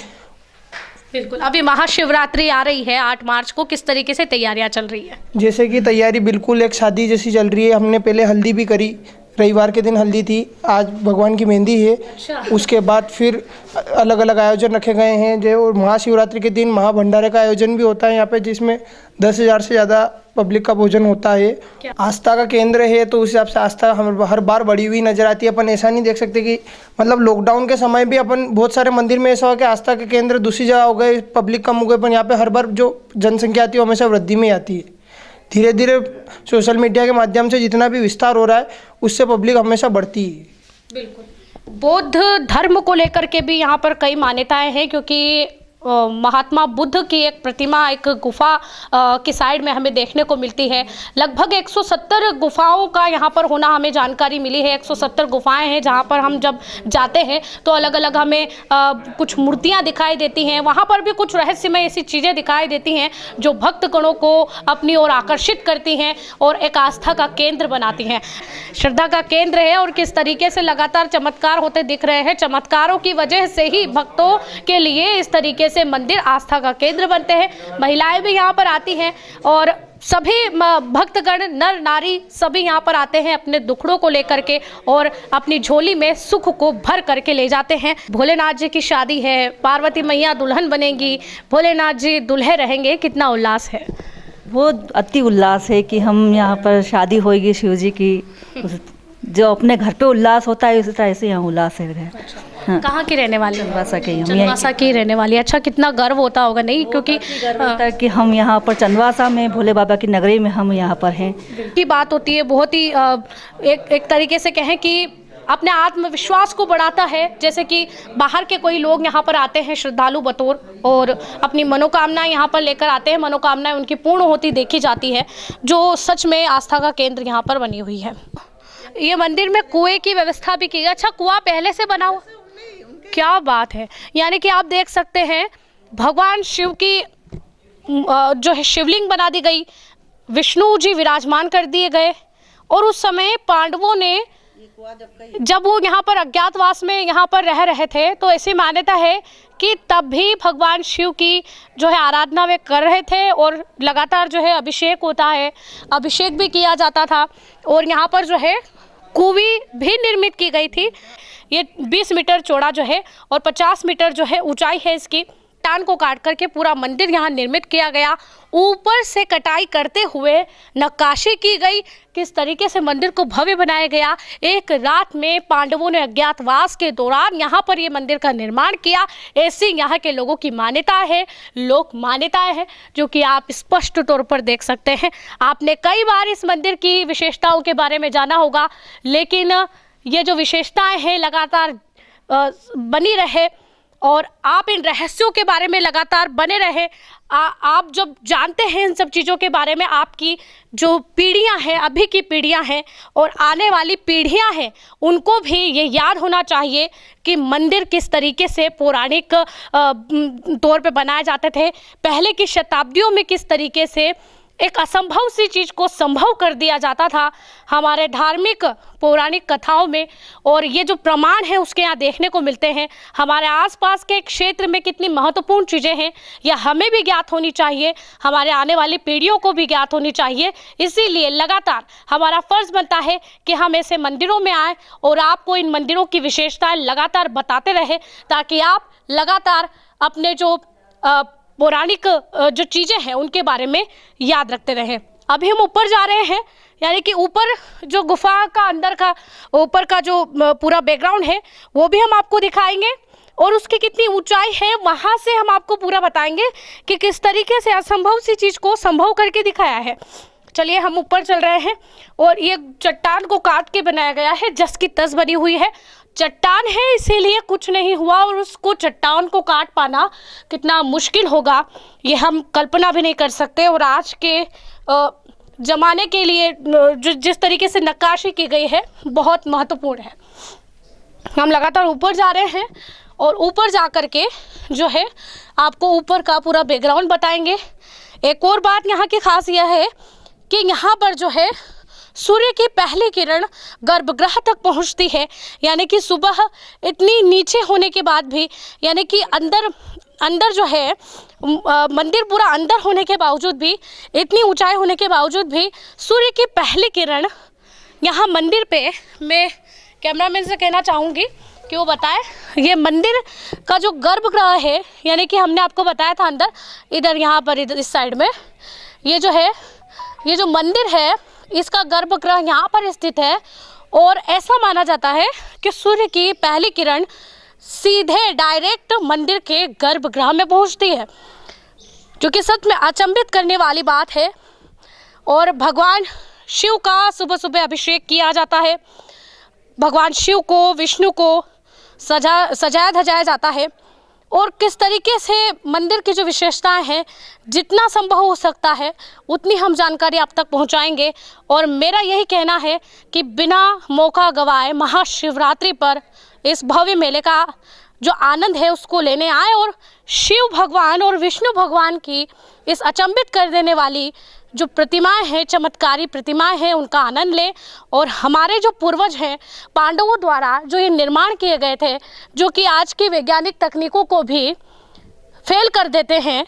Speaker 1: बिल्कुल। अभी महाशिवरात्रि आ रही है 8 मार्च को, किस तरीके से तैयारियां चल रही है?
Speaker 6: जैसे कि तैयारी बिल्कुल एक शादी जैसी चल रही है। हमने पहले हल्दी भी करी, रविवार के दिन हल्दी थी, आज भगवान की मेहंदी है।
Speaker 1: अच्छा।
Speaker 6: उसके बाद फिर अलग अलग आयोजन रखे गए हैं। जो महाशिवरात्रि के दिन महाभंडारे का आयोजन भी होता है यहाँ पे, जिसमें 10,000 से ज़्यादा पब्लिक का भोजन होता है। आस्था का केंद्र है तो उस हिसाब से आस्था हर बार बढ़ी हुई नजर आती है। अपन ऐसा नहीं देख सकते कि मतलब लॉकडाउन के समय भी अपन बहुत सारे मंदिर में ऐसा हो कि आस्था के केंद्र दूसरी जगह हो गए, पब्लिक कम हो गए, पर यहाँ पे हर बार जो जनसंख्या आती है वो हमेशा वृद्धि में आती है। धीरे धीरे सोशल मीडिया के माध्यम से जितना भी विस्तार हो रहा है उससे पब्लिक हमेशा बढ़ती है।
Speaker 1: बिल्कुल। बौद्ध धर्म को लेकर के भी यहाँ पर कई मान्यताएं हैं, क्योंकि महात्मा बुद्ध की एक प्रतिमा एक गुफा की साइड में हमें देखने को मिलती है। लगभग 170 गुफाओं का यहाँ पर होना हमें जानकारी मिली है। 170 गुफाएं हैं जहाँ पर हम जब जाते हैं तो अलग अलग हमें कुछ मूर्तियाँ दिखाई देती हैं। वहाँ पर भी कुछ रहस्यमय ऐसी चीज़ें दिखाई देती हैं जो भक्तगणों को अपनी ओर आकर्षित करती हैं और एक आस्था का केंद्र बनाती हैं, श्रद्धा का केंद्र है। और किस तरीके से लगातार चमत्कार होते दिख रहे हैं। चमत्कारों की वजह से ही भक्तों के लिए इस तरीके से मंदिर आस्था का केंद्र बनते हैं। महिलाएं भी यहाँ पर आती हैं और सभी भक्तगण, नर नारी सभी यहाँ पर आते हैं अपने दुखड़ों को लेकर के और अपनी झोली में सुख को भर करके ले जाते हैं। भोलेनाथ जी की शादी है, पार्वती मैया दुल्हन बनेगी, भोलेनाथ जी दुल्हे रहेंगे, कितना उल्लास है।
Speaker 7: वो अति उल्लास है कि हम यहाँ पर शादी होगी शिव जी की। जो अपने घर पे उल्लास होता है उसी तरह से यहाँ उल्लास है। हाँ।
Speaker 1: कहाँ की रहने वाली?
Speaker 7: चंदवासा के।
Speaker 1: चंदवासा की रहने वाली। अच्छा, कितना गर्व होता होगा नहीं? क्योंकि
Speaker 7: गर्व होता है कि हम यहाँ पर चंदवासा में भोले बाबा की नगरी में हम यहाँ पर हैं।
Speaker 1: की बात होती है, बहुत ही एक तरीके से कहें कि अपने आत्मविश्वास को बढ़ाता है। जैसे कि बाहर के कोई लोग यहाँ पर आते हैं श्रद्धालु बतौर और अपनी मनोकामनाएं यहाँ पर लेकर आते हैं, मनोकामनाएं उनकी पूर्ण होती देखी जाती है, जो सच में आस्था का केंद्र यहाँ पर बनी हुई है। ये मंदिर में कुएं की व्यवस्था भी की गई। अच्छा, कुआं पहले से बना हुआ? क्या बात है। यानी कि आप देख सकते हैं भगवान शिव की जो है शिवलिंग बना दी गई, विष्णु जी विराजमान कर दिए गए और उस समय पांडवों ने जब वो यहाँ पर अज्ञातवास में यहाँ पर रह रहे थे तो ऐसी मान्यता है कि तब भी भगवान शिव की जो है आराधना वे कर रहे थे और लगातार जो है अभिषेक होता है, अभिषेक भी किया जाता था। और यहाँ पर जो है कुएं भी निर्मित की गई थी। ये 20 मीटर चौड़ा जो है और 50 मीटर जो है ऊंचाई है इसकी। टान को काट करके पूरा मंदिर यहाँ निर्मित किया गया। ऊपर से कटाई करते हुए नक्काशी की गई, किस तरीके से मंदिर को भव्य बनाया गया। एक रात में पांडवों ने अज्ञातवास के दौरान यहाँ पर ये मंदिर का निर्माण किया, ऐसी यहाँ के लोगों की मान्यता है, लोक मान्यताएं हैं, जो कि आप स्पष्ट तौर पर देख सकते हैं। आपने कई बार इस मंदिर की विशेषताओं के बारे में जाना होगा, लेकिन ये जो विशेषताएं हैं लगातार बनी रहे और आप इन रहस्यों के बारे में लगातार बने रहे। आप जब जानते हैं इन सब चीज़ों के बारे में, आपकी जो पीढ़ियां हैं, अभी की पीढ़ियां हैं और आने वाली पीढ़ियां हैं, उनको भी ये याद होना चाहिए कि मंदिर किस तरीके से पौराणिक तौर पे बनाए जाते थे। पहले की शताब्दियों में किस तरीके से एक असंभव सी चीज को संभव कर दिया जाता था हमारे धार्मिक पौराणिक कथाओं में। और ये जो प्रमाण है उसके यहाँ देखने को मिलते हैं। हमारे आसपास के क्षेत्र में कितनी महत्वपूर्ण चीज़ें हैं यह हमें भी ज्ञात होनी चाहिए, हमारे आने वाली पीढ़ियों को भी ज्ञात होनी चाहिए। इसीलिए लगातार हमारा फर्ज बनता है कि हम ऐसे मंदिरों में आएँ और आपको इन मंदिरों की विशेषताएं लगातार बताते रहें, ताकि आप लगातार अपने जो पौराणिक जो चीज़ें हैं उनके बारे में याद रखते रहें। अभी हम ऊपर जा रहे हैं, यानी कि ऊपर जो गुफा का अंदर का ऊपर का जो पूरा बैकग्राउंड है वो भी हम आपको दिखाएंगे, और उसकी कितनी ऊंचाई है वहाँ से हम आपको पूरा बताएंगे कि किस तरीके से असंभव सी चीज़ को संभव करके दिखाया है। चलिए हम ऊपर चल रहे हैं, और ये चट्टान को काट के बनाया गया है, जस की तस बनी हुई है। चट्टान है इसीलिए कुछ नहीं हुआ, और उसको चट्टान को काट पाना कितना मुश्किल होगा ये हम कल्पना भी नहीं कर सकते। और आज के ज़माने के लिए जिस तरीके से नक्काशी की गई है बहुत महत्वपूर्ण है। हम लगातार ऊपर जा रहे हैं, और ऊपर जा कर के जो है आपको ऊपर का पूरा बैकग्राउंड बताएंगे। एक और बात यहाँ की खास यह है कि यहाँ पर जो है सूर्य की पहली किरण गर्भगृह तक पहुँचती है, यानी कि सुबह इतनी नीचे होने के बाद भी, यानी कि अंदर जो है मंदिर पूरा अंदर होने के बावजूद भी, इतनी ऊंचाई होने के बावजूद भी सूर्य की पहली किरण यहाँ मंदिर पे, मैं कैमरामैन से कहना चाहूँगी कि वो बताए ये मंदिर का जो गर्भगृह है, यानी कि हमने आपको बताया था अंदर इधर यहाँ पर इधर इस साइड में ये जो है ये जो मंदिर है इसका गर्भगृह यहाँ पर स्थित है। और ऐसा माना जाता है कि सूर्य की पहली किरण सीधे डायरेक्ट मंदिर के गर्भगृह में पहुँचती है, जो कि सच में अचंभित करने वाली बात है। और भगवान शिव का सुबह सुबह अभिषेक किया जाता है, भगवान शिव को विष्णु को सजाया धजाया जाता है। और किस तरीके से मंदिर की जो विशेषताएं हैं जितना संभव हो सकता है उतनी हम जानकारी आप तक पहुंचाएंगे। और मेरा यही कहना है कि बिना मौका गवाए महाशिवरात्रि पर इस भव्य मेले का जो आनंद है उसको लेने आए, और शिव भगवान और विष्णु भगवान की इस अचंभित कर देने वाली जो प्रतिमाएं हैं, चमत्कारी प्रतिमाएं हैं, उनका आनंद लें। और हमारे जो पूर्वज हैं पांडवों द्वारा जो ये निर्माण किए गए थे, जो कि आज की वैज्ञानिक तकनीकों को भी फेल कर देते हैं,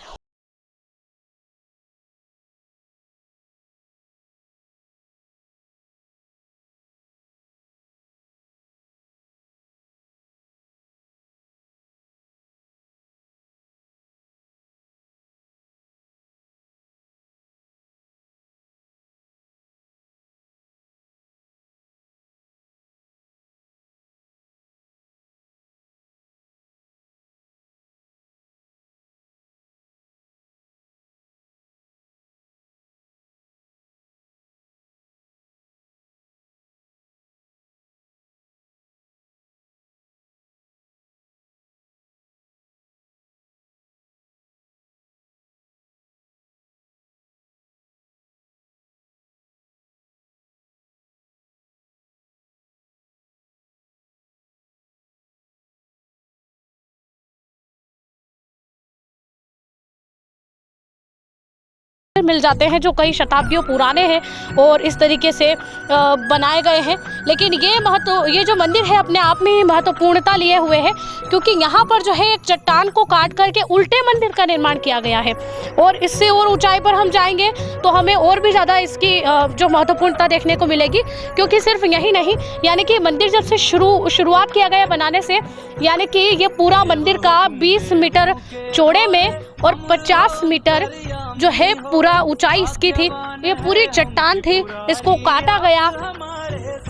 Speaker 1: मिल जाते हैं जो कई शताब्दियों पुराने हैं और इस तरीके से बनाए गए हैं। लेकिन ये जो मंदिर है अपने आप में ही महत्वपूर्णता लिए हुए है, क्योंकि यहाँ पर जो है एक चट्टान को काट करके उल्टे मंदिर का निर्माण किया गया है। और इससे और ऊंचाई पर हम जाएंगे तो हमें और भी ज़्यादा इसकी जो महत्वपूर्णता देखने को मिलेगी, क्योंकि सिर्फ यही नहीं, यानी कि मंदिर जब से शुरुआत किया गया बनाने से, यानी कि ये पूरा मंदिर का 20 मीटर चौड़े में और 50 मीटर जो है पूरा ऊंचाई इसकी थी। ये पूरी चट्टान थी, इसको काटा गया।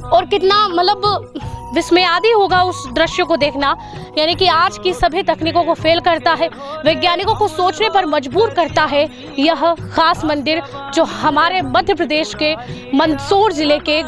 Speaker 1: और कितना मतलब विस्मयादी होगा उस दृश्य को देखना, यानी कि आज की सभी तकनीकों को फेल करता है, वैज्ञानिकों को सोचने पर मजबूर करता है यह खास मंदिर जो हमारे मध्य प्रदेश के मंदसौर जिले के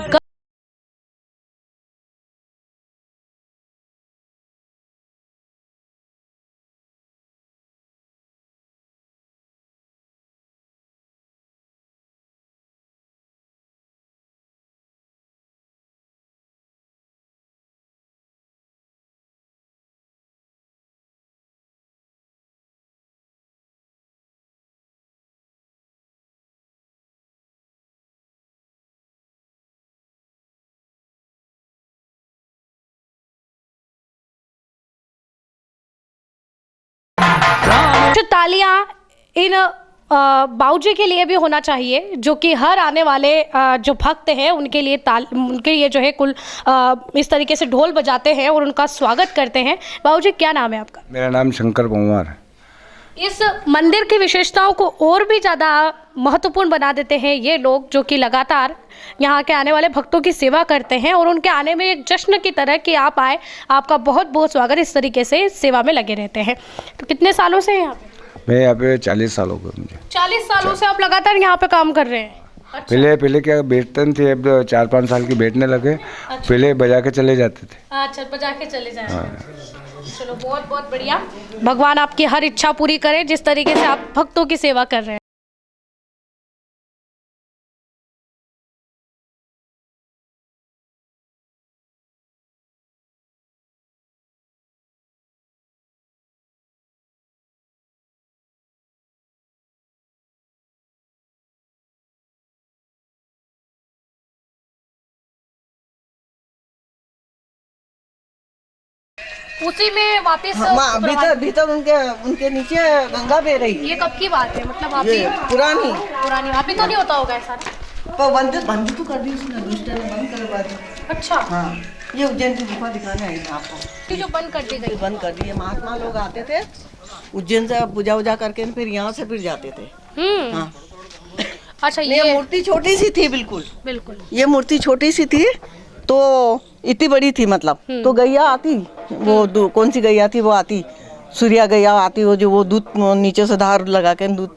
Speaker 1: कुछ तालियां इन बाऊजी के लिए भी होना चाहिए, जो कि हर आने वाले जो भक्त हैं उनके लिए जो है कुल इस तरीके से ढोल बजाते हैं और उनका स्वागत करते हैं। बाऊजी, क्या नाम है आपका?
Speaker 8: मेरा नाम शंकर कुमार है।
Speaker 1: इस मंदिर की विशेषताओं को और भी ज़्यादा महत्वपूर्ण बना देते हैं ये लोग, जो कि लगातार यहाँ के आने वाले भक्तों की सेवा करते हैं और उनके आने में एक जश्न की तरह कि आप आए, आपका बहुत बहुत स्वागत, इस तरीके से सेवा में लगे रहते हैं। तो कितने सालों से यहाँ पे?
Speaker 8: मैं यहाँ पे 40 साल हो गए मुझे।
Speaker 1: 40 सालों से आप लगातार यहाँ पे काम कर रहे हैं? अच्छा।
Speaker 8: पहले क्या बैठते थे, अब 4-5 साल की बैठने लगे। अच्छा। पहले बजा के चले जाते थे।
Speaker 1: अच्छा, बजा के चले जाते थे। चलो, बहुत बहुत बढ़िया। भगवान आपकी हर इच्छा पूरी करे, जिस तरीके से आप भक्तों की सेवा कर रहे हैं। उसी में वापस
Speaker 9: भीतर उनके नीचे गंगा बह रही है।
Speaker 1: ये कब की बात है? मतलब आप ही
Speaker 9: पुरानी
Speaker 1: आप ही तो नहीं होता होगा ऐसा?
Speaker 9: पर बंद तो कर दी उसने, दुष्ट ने बंद करवा दी।
Speaker 1: अच्छा।
Speaker 9: हाँ, ये उज्जैन की गुफा दिखाने आई थी आपको,
Speaker 1: जो बंद कर दी गई।
Speaker 9: बंद कर दी है। महात्मा लोग आते थे उज्जैन से, पूजा वूजा करके फिर यहाँ से फिर जाते थे। हाँ।
Speaker 1: अच्छा,
Speaker 9: ये मूर्ति छोटी सी थी, बिल्कुल
Speaker 1: बिल्कुल
Speaker 9: ये मूर्ति छोटी सी थी, तो इतनी बड़ी थी मतलब। तो गैया आती, वो कौन सी गैया थी, वो आती सूर्या गैया आती, वो जो वो दूध नीचे से धार लगा के दूध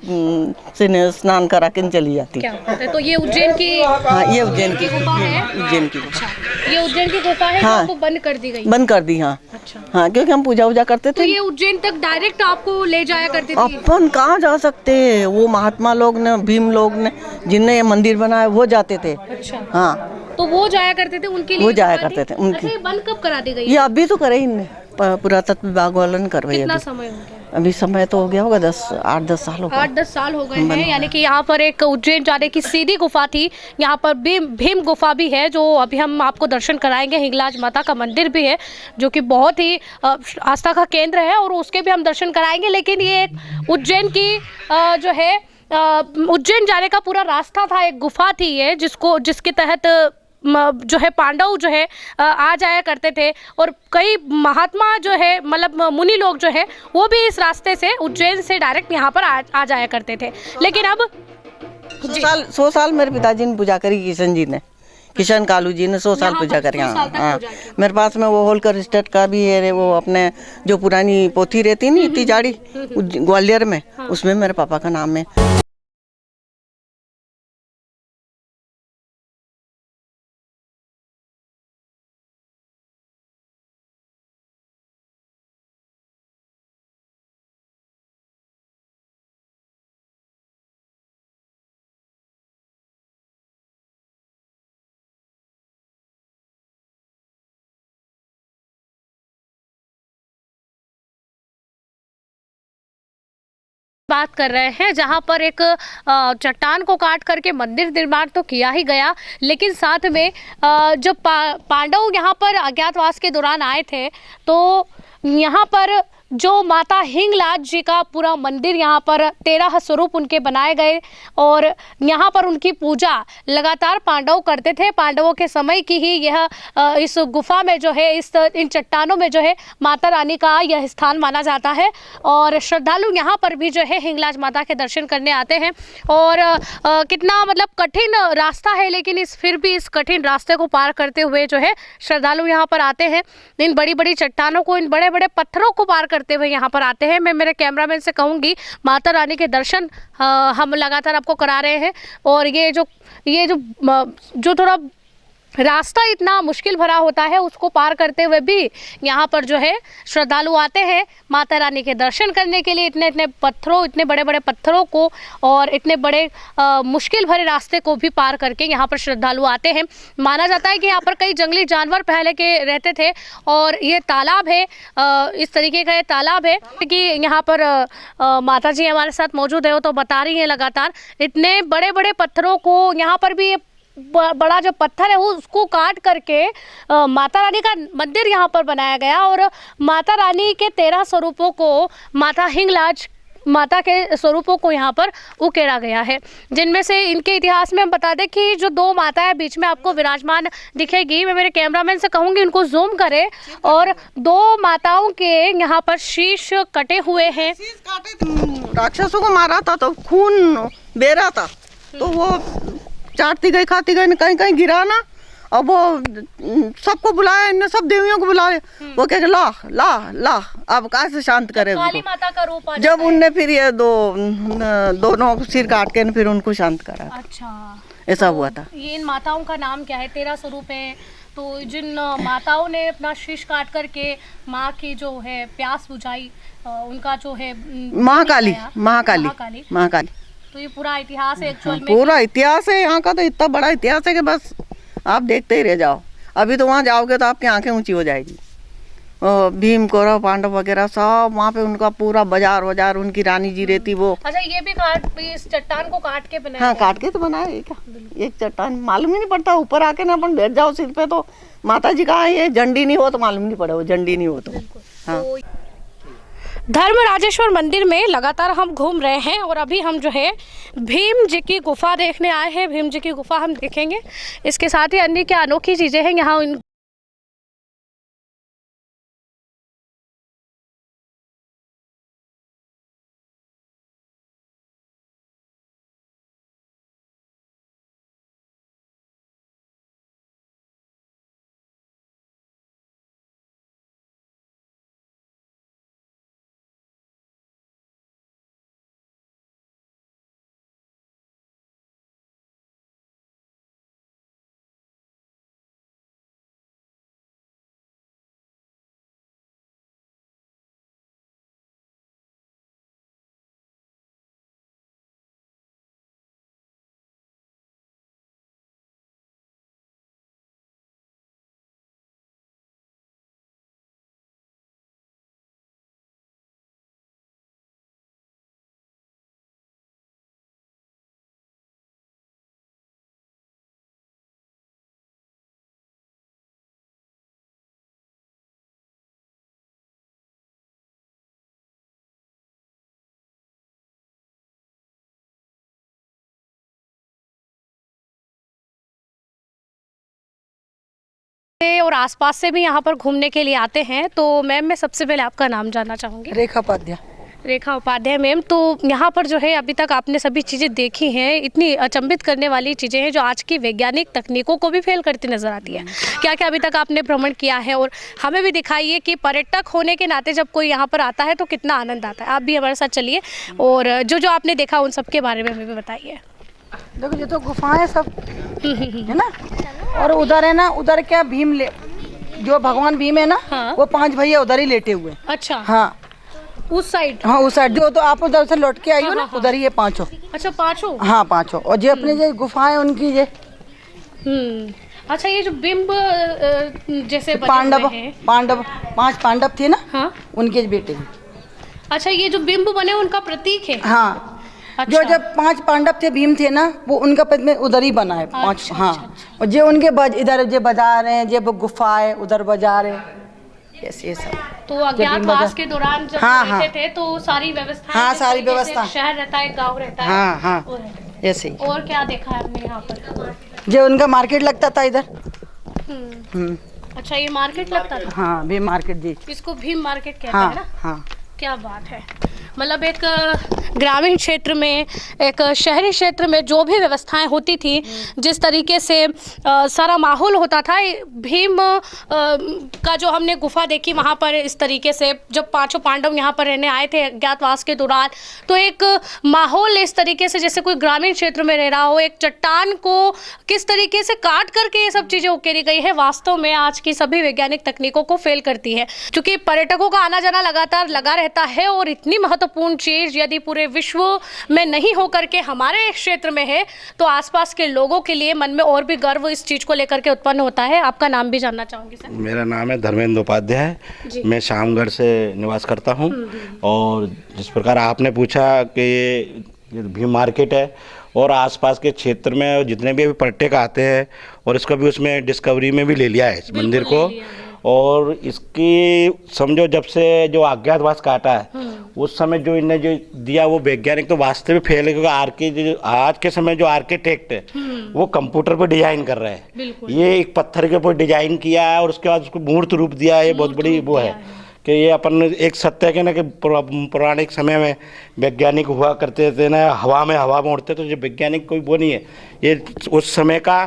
Speaker 9: से स्नान करा के चली जाती।
Speaker 1: क्या बात है? तो ये उज्जैन की?
Speaker 9: हाँ, ये उज्जैन की
Speaker 1: गुफा है।
Speaker 9: उज्जैन की गुफा।
Speaker 1: ये उज्जैन की गुफा है।
Speaker 9: हाँ,
Speaker 1: आपको बंद कर दी गई?
Speaker 9: बंद कर दी। हाँ।
Speaker 1: अच्छा।
Speaker 9: हाँ, क्योंकि हम पूजा वूजा करते थे।
Speaker 1: तो ये उज्जैन तक डायरेक्ट आपको ले जाया करते थे?
Speaker 9: अपन कहाँ जा सकते हैं, वो महात्मा लोग ने, भीम लोग ने, जिनने ये मंदिर बनाया वो जाते थे।
Speaker 1: अच्छा।
Speaker 9: हाँ,
Speaker 1: तो वो जाया करते थे, उनके लिए
Speaker 9: वो जाया करते थे उनकी।
Speaker 1: अच्छा, बंद कब करा दी गई?
Speaker 9: ये अभी तो करे इनने, पुरातत्व विभाग वालों ने करवाई।
Speaker 1: कितना समय हो गया?
Speaker 9: अभी समय तो हो गया होगा 8-10 साल हो गए।
Speaker 1: 8-10 साल हो गए हैं। यानी कि यहाँ पर एक उज्जैन जाने की सीधी गुफा थी, यहाँ पर भीम गुफा भी है, जो अभी हम आपको दर्शन कराएंगे। हिंगलाज माता का मंदिर भी है, जो कि बहुत ही आस्था का केंद्र है, और उसके भी हम दर्शन कराएंगे। लेकिन ये एक उज्जैन की जो है उज्जैन जाने का पूरा रास्ता था, एक गुफा थी ये, जिसके तहत जो है पांडव जो है आ जाया करते थे, और कई महात्मा जो है, मतलब मुनि लोग जो है, वो भी इस रास्ते से उज्जैन से डायरेक्ट यहाँ पर आ जाया करते थे। लेकिन अब
Speaker 9: 100 साल मेरे पिताजी ने पूजा करी, किशन कालू जी ने 100 साल पूजा करी। हाँ, मेरे पास में वो होलकर स्टेट का भी है, वो अपने जो पुरानी पोथी रहती नहीं इतनी जाड़ी ग्वालियर में, उसमें मेरे पापा का नाम है।
Speaker 1: बात कर रहे हैं, जहां पर एक चट्टान को काट करके मंदिर निर्माण तो किया ही गया, लेकिन साथ में जब पांडव यहां पर अज्ञातवास के दौरान आए थे, तो यहां पर जो माता हिंगलाज जी का पूरा मंदिर, यहाँ पर 13 स्वरूप उनके बनाए गए, और यहाँ पर उनकी पूजा लगातार पांडव करते थे। पांडवों के समय की ही यह इस गुफा में जो है, इन चट्टानों में जो है माता रानी का यह स्थान माना जाता है, और श्रद्धालु यहाँ पर भी जो है हिंगलाज माता के दर्शन करने आते हैं। और कितना मतलब कठिन रास्ता है, लेकिन फिर भी इस कठिन रास्ते को पार करते हुए जो है श्रद्धालु यहाँ पर आते हैं। इन बड़ी बड़ी चट्टानों को, इन बड़े बड़े पत्थरों को पार करते हुए यहाँ पर आते हैं। मैं मेरे कैमरामैन से कहूँगी, माता रानी के दर्शन हम लगातार आपको करा रहे हैं, और ये जो थोड़ा रास्ता इतना मुश्किल भरा होता है, उसको पार करते हुए भी यहाँ पर जो है श्रद्धालु आते हैं माता रानी के दर्शन करने के लिए। इतने बड़े बड़े पत्थरों को और इतने बड़े मुश्किल भरे रास्ते को भी पार करके यहाँ पर श्रद्धालु आते हैं। माना जाता है कि यहाँ पर कई जंगली जानवर पहले के रहते थे, और ये तालाब है, इस तरीके का ये तालाब है कि यहाँ पर माता जी हमारे साथ मौजूद है, वो तो बता रही हैं लगातार इतने बड़े बड़े पत्थरों को, यहाँ पर भी बड़ा जो पत्थर है उसको काट करके माता रानी का मंदिर यहाँ पर बनाया गया, और माता रानी के 13 स्वरूपों को माता हिंगलाज माता के स्वरूपों को यहाँ पर उकेरा गया है, जिनमें से इनके इतिहास में हम बता दें कि जो दो माताएं बीच में आपको विराजमान दिखेगी, मैं मेरे कैमरामैन से कहूँगी इनको जूम करे, और दो माताओं के यहाँ पर शीश कटे हुए हैं।
Speaker 9: राक्षसों को मारा था तो खून बह रहा था, तो वो चाटती गई खाती गई, कहीं कहीं गिरा ना, और वो सबको बुलाया, इनने सब देवियों को बुलाया, वो कह ला ला ला, अब कैसे शांत करे
Speaker 1: काली
Speaker 9: उसको।
Speaker 1: माता का रूप आ
Speaker 9: जब
Speaker 1: जाता है।
Speaker 9: उनने फिर ये दोनों सिर काट के फिर उनको शांत करा,
Speaker 1: अच्छा,
Speaker 9: ऐसा हुआ था।
Speaker 1: ये इन माताओं का नाम क्या है? 13 स्वरूप है, तो जिन माताओं ने अपना शीश काट करके माँ की जो है प्यास बुझाई, उनका जो है
Speaker 9: महाकाली महाकाली
Speaker 1: महाकाली।
Speaker 9: महाकाली,
Speaker 1: तो ये पूरा इतिहास है एक्चुअल में।
Speaker 9: पूरा इतिहास है यहाँ का, तो इतना बड़ा इतिहास है कि बस आप देखते ही रह जाओ। अभी तो वहाँ जाओगे तो आपकी आंखें ऊंची हो जाएगी। भीम कौरव पांडव वगैरह सब वहाँ पे, उनका पूरा बाजार उनकी रानी जी रहती वो।
Speaker 1: अच्छा, ये भी इस चट्टान को काट के बनाया?
Speaker 9: हाँ, काट के तो बनाया है क्या, एक चट्टान मालूम ही नहीं पड़ता। ऊपर आके ना अपन बैठ जाओ सिर पे तो माता जी कहाँ है, झंडी नहीं हो तो मालूम नहीं पड़े, वो झंडी नहीं हो तो। हाँ,
Speaker 1: धर्म राजेश्वर मंदिर में लगातार हम घूम रहे हैं और अभी हम जो है भीम जी की गुफा देखने आए हैं। भीम जी की गुफा हम देखेंगे, इसके साथ ही अन्य क्या अनोखी चीज़ें हैं यहाँ। और आसपास से भी यहाँ पर घूमने के लिए आते हैं। तो मैम, मैं सबसे पहले आपका नाम जानना चाहूँगी।
Speaker 10: रेखा उपाध्याय।
Speaker 1: रेखा उपाध्याय मैम, तो यहाँ पर जो है अभी तक आपने सभी चीज़ें देखी हैं, इतनी अचंभित करने वाली चीज़ें हैं जो आज की वैज्ञानिक तकनीकों को भी फेल करती नजर आती है। क्या क्या अभी तक आपने भ्रमण किया है, और हमें भी दिखाइए कि पर्यटक होने के नाते जब कोई यहाँ पर आता है तो कितना आनंद आता है। आप भी हमारे साथ चलिए और जो जो आपने देखा उन सब के बारे में हमें भी बताइए।
Speaker 10: देखो, ये तो गुफाएं सब है ना, और उधर है ना, उधर क्या भीम जो भगवान भीम है ना,
Speaker 1: हाँ।
Speaker 10: वो 5 भैया उधर ही लेटे हुए।
Speaker 1: अच्छा,
Speaker 10: हाँ,
Speaker 1: उस साइड।
Speaker 10: हाँ, उस साइड जो तो आप उधर से लौट के आई हो ना, उधर ही है 5।
Speaker 1: अच्छा, 5।
Speaker 10: हाँ, 5। और जो अपने जो गुफाएं उनकी ये
Speaker 1: अच्छा, ये जो बिंब जैसे
Speaker 10: पांडव 5 पांडव थे ना,
Speaker 1: हाँ,
Speaker 10: उनके बेटे।
Speaker 1: अच्छा, ये जो बिंब बने उनका प्रतीक है।
Speaker 10: हाँ,
Speaker 1: अच्छा।
Speaker 10: जो जब 5 पांडव थे, भीम थे ना, वो उनका प्रतिमा उधर ही बना है 5।
Speaker 1: अच्छा,
Speaker 10: हाँ,
Speaker 1: अच्छा।
Speaker 10: और जो उनके इधर जो बाजार हैं, जो गुफा है उधर बाजार है, ये सब।
Speaker 1: तो अज्ञातवास के दौरान जब रहते थे तो सारी व्यवस्था,
Speaker 10: हाँ, सारी व्यवस्था,
Speaker 1: शहर रहता है, गांव रहता है।
Speaker 10: हाँ हाँ, ऐसे ही।
Speaker 1: और क्या देखा है आपने यहाँ पर?
Speaker 10: जो उनका मार्केट लगता था इधर।
Speaker 1: अच्छा, ये मार्केट लगता था।
Speaker 10: हाँ, भीम मार्केट जी,
Speaker 1: इसको भीम मार्केट कहते
Speaker 10: हाँ,
Speaker 1: हैं ना।
Speaker 10: हाँ।
Speaker 1: क्या बात है, मतलब एक ग्रामीण क्षेत्र में, एक शहरी क्षेत्र में जो भी व्यवस्थाएं होती थी, जिस तरीके से सारा माहौल होता था, भीम का जो हमने गुफा देखी वहाँ पर इस तरीके से जब 5 पांडव यहाँ पर रहने आए थे अज्ञातवास के दौरान, तो एक माहौल इस तरीके से जैसे कोई ग्रामीण क्षेत्र में रह रहा हो। एक चट्टान को किस तरीके से काट करके ये सब चीज़ें उकेरी गई है, वास्तव में आज की सभी वैज्ञानिक तकनीकों को फेल करती है, क्योंकि पर्यटकों का आना जाना लगातार लगा रहता है। और इतनी महत्वपूर्ण चीज यदि पूरे विश्व में नहीं हो करके हमारे क्षेत्र में है, तो आसपास के लोगों के लिए मन में और भी गर्व इस चीज को लेकर के उत्पन्न होता है। आपका नाम भी जानना चाहूंगी सर।
Speaker 11: मेरा नाम है धर्मेंद्र उपाध्याय, मैं शामगढ़ से निवास करता हूं। और जिस प्रकार आपने पूछा कि ये भीम मार्केट है और आसपास के क्षेत्र में जितने भी अभी पर्यटक आते हैं, और इसको भी उसमें डिस्कवरी में भी ले लिया है इस मंदिर को। और इसकी समझो जब से जो अज्ञातवास काटा है उस समय जो इन्हें जो दिया वो वैज्ञानिक तो वास्तविक फेल है, क्योंकि आज के समय जो आर्किटेक्ट है वो कंप्यूटर पर डिजाइन कर रहे हैं। ये एक पत्थर के ऊपर डिजाइन किया है और उसके बाद उसको मूर्त रूप दिया है। ये बहुत बड़ी वो है कि ये अपन एक सत्य के ना कि पौराणिक समय में वैज्ञानिक हुआ करते थे ना, हवा में उड़ते, तो ये वैज्ञानिक कोई वो नहीं है, ये उस समय का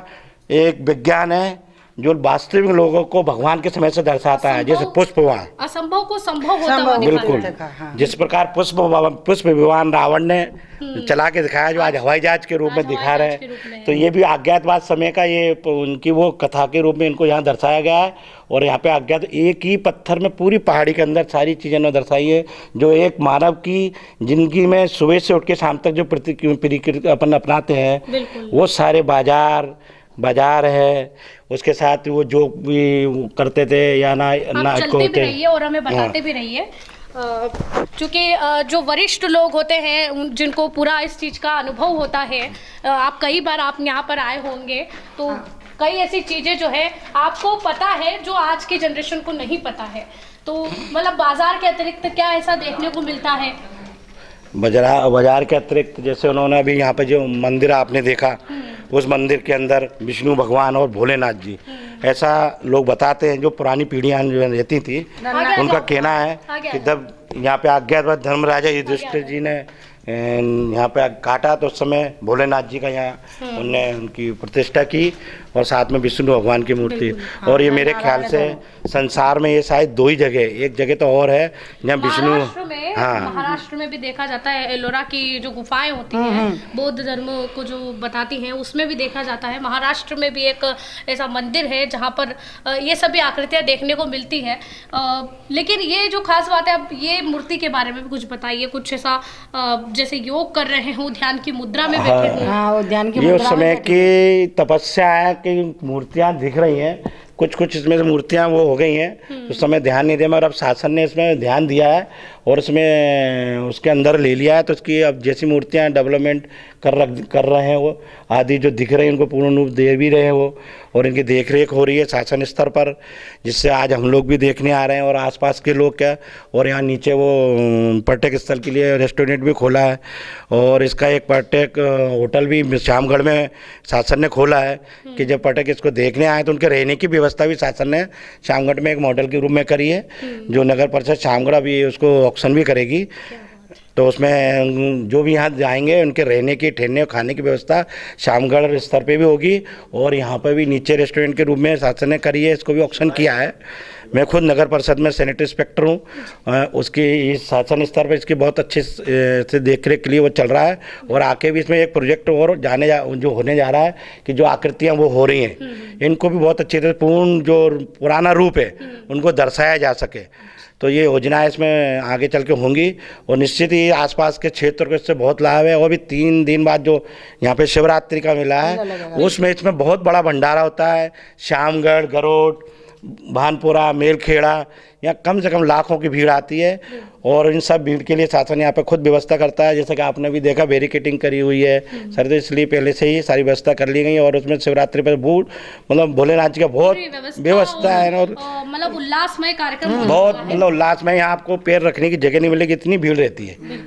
Speaker 11: एक विज्ञान है जो वास्तविक लोगों को भगवान के समय से दर्शाता है। जैसे पुष्प विमान,
Speaker 1: असंभव को संभव होता हुआ
Speaker 11: बिल्कुल, जिस प्रकार पुष्प विमान रावण ने चला के दिखाया जो आज हवाई जहाज के रूप में दिखा रहे हैं, तो ये भी अज्ञातवास समय का ये उनकी वो कथा के रूप में इनको यहाँ दर्शाया गया है। और यहाँ पे अज्ञात एक ही पत्थर में पूरी पहाड़ी के अंदर सारी चीज़ें ने दर्शाई है जो एक मानव की जिंदगी में सुबह से उठ के शाम तक जो प्रकृति अपन अपनाते हैं वो सारे बाजार है, उसके साथ वो जो भी करते थे या ना
Speaker 1: चलते भी रहिए और हमें बताते भी रहिए, क्योंकि जो वरिष्ठ लोग होते हैं जिनको पूरा इस चीज़ का अनुभव होता है, आप कई बार आप यहाँ पर आए होंगे तो कई ऐसी चीज़ें जो है आपको पता है जो आज की जनरेशन को नहीं पता है। तो मतलब बाजार के अतिरिक्त क्या ऐसा देखने को मिलता है?
Speaker 11: बाजार के अतिरिक्त जैसे उन्होंने अभी यहाँ पे जो मंदिर आपने देखा, उस मंदिर के अंदर विष्णु भगवान और भोलेनाथ जी, ऐसा लोग बताते हैं जो पुरानी पीढ़ियाँ जो रहती थी उनका कहना है कि जब यहाँ पे अज्ञातवास धर्मराजा युधिष्ठिर जी ने यहाँ पे काटा तो उस समय भोलेनाथ जी का यहाँ उनने उनकी प्रतिष्ठा की और साथ में विष्णु भगवान की मूर्ति। और ये मेरे ख्याल से संसार में ये शायद दो ही जगह, एक जगह तो और है जहाँ विष्णु,
Speaker 1: महाराष्ट्र में भी देखा जाता है, एलोरा की जो गुफाएं होती हैं बौद्ध धर्म को जो बताती हैं उसमें भी देखा जाता है। महाराष्ट्र में भी एक ऐसा मंदिर है जहाँ पर ये सभी आकृतियाँ देखने को मिलती है। लेकिन ये जो खास बात है, अब ये मूर्ति के बारे में भी कुछ बताइए, कुछ ऐसा जैसे योग कर रहे हो, ध्यान की मुद्रा में बैठे हो।
Speaker 10: ध्यान की
Speaker 11: ये उस समय की तपस्या है कि मूर्तियाँ दिख रही हैं, कुछ इसमें से मूर्तियाँ वो हो गई हैं, उस समय ध्यान नहीं दिया, मगर अब शासन ने इसमें ध्यान दिया है और इसमें उसके अंदर ले लिया है। तो उसकी अब जैसी मूर्तियाँ डेवलपमेंट कर रहे हैं वो आदि जो दिख रहे हैं उनको पूर्ण रूप दे भी रहे हैं वो, और इनकी देख रेख हो रही है शासन स्तर पर, जिससे आज हम लोग भी देखने आ रहे हैं और आसपास के लोग क्या। और यहाँ नीचे वो पर्यटक स्थल के लिए रेस्टोरेंट भी खोला है और इसका एक पर्यटक होटल भी शामगढ़ में शासन ने खोला है कि जब पर्यटक इसको देखने आए तो उनके रहने की व्यवस्था भी शासन ने शामगढ़ में एक मॉडल के रूप में करी है, जो नगर परिषद शामगढ़ अभी उसको ऑक्शन भी करेगी। तो उसमें जो भी यहाँ जाएंगे उनके रहने की, ठहरने और खाने की व्यवस्था शामगढ़ स्तर पे भी होगी। और यहाँ पर भी नीचे रेस्टोरेंट के रूप में शासन ने करी है, इसको भी ऑक्शन किया है। मैं खुद नगर परिषद में सैनिटरी इंस्पेक्टर हूँ, उसकी शासन स्तर पर इसकी बहुत अच्छे से देख रेख के लिए वो चल रहा है। और आके भी इसमें एक प्रोजेक्ट और जो होने जा रहा है कि जो आकृतियाँ वो हो रही हैं इनको भी बहुत अच्छे से पूर्ण जो पुराना रूप है उनको दर्शाया जा सके। तो ये योजनाएं इसमें आगे चल के होंगी और निश्चित ही आसपास के क्षेत्र को इससे बहुत लाभ है। और भी 3 दिन बाद जो यहाँ पे शिवरात्रि का मेला है उसमें इसमें बहुत बड़ा भंडारा होता है। शामगढ़, गरोड, भानपुरा, मेलखेड़ा, यहाँ कम से कम लाखों की भीड़ आती है और इन सब भीड़ के लिए शासन यहाँ पे खुद व्यवस्था करता है। जैसे कि आपने भी देखा बैरिकेडिंग करी हुई है सर, तो इसलिए पहले से ही सारी व्यवस्था कर ली गई और उसमें शिवरात्रि पर मतलब भोलेनाथ जी का बहुत व्यवस्था है ना,
Speaker 1: मतलब उल्लासमय कार्यक्रम,
Speaker 11: बहुत मतलब उल्लासमय। यहाँ आपको पैर रखने की जगह नहीं मिलेगी, इतनी भीड़ रहती है।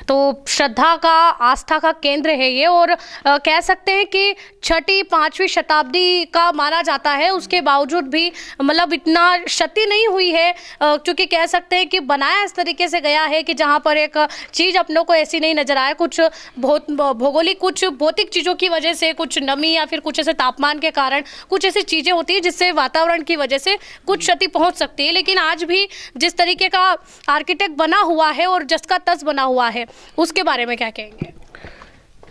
Speaker 1: तो श्रद्धा का, आस्था का केंद्र है ये और कह सकते हैं कि 6वीं 5वीं शताब्दी का माना जाता है। उसके बावजूद भी मतलब इतना क्षति नहीं हुई है, क्योंकि कह सकते हैं कि बनाया इस तरीके से गया है कि जहाँ पर एक चीज़ अपनों को ऐसी नहीं नजर आए। कुछ भौगोलिक, कुछ भौतिक चीज़ों की वजह से, कुछ नमी या फिर कुछ ऐसे तापमान के कारण कुछ ऐसी चीज़ें होती हैं जिससे वातावरण की वजह से कुछ क्षति पहुँच सकती है। लेकिन आज भी जिस तरीके का आर्किटेक्ट बना हुआ है और जिसका तस बना हुआ है उसके बारे में क्या कहेंगे?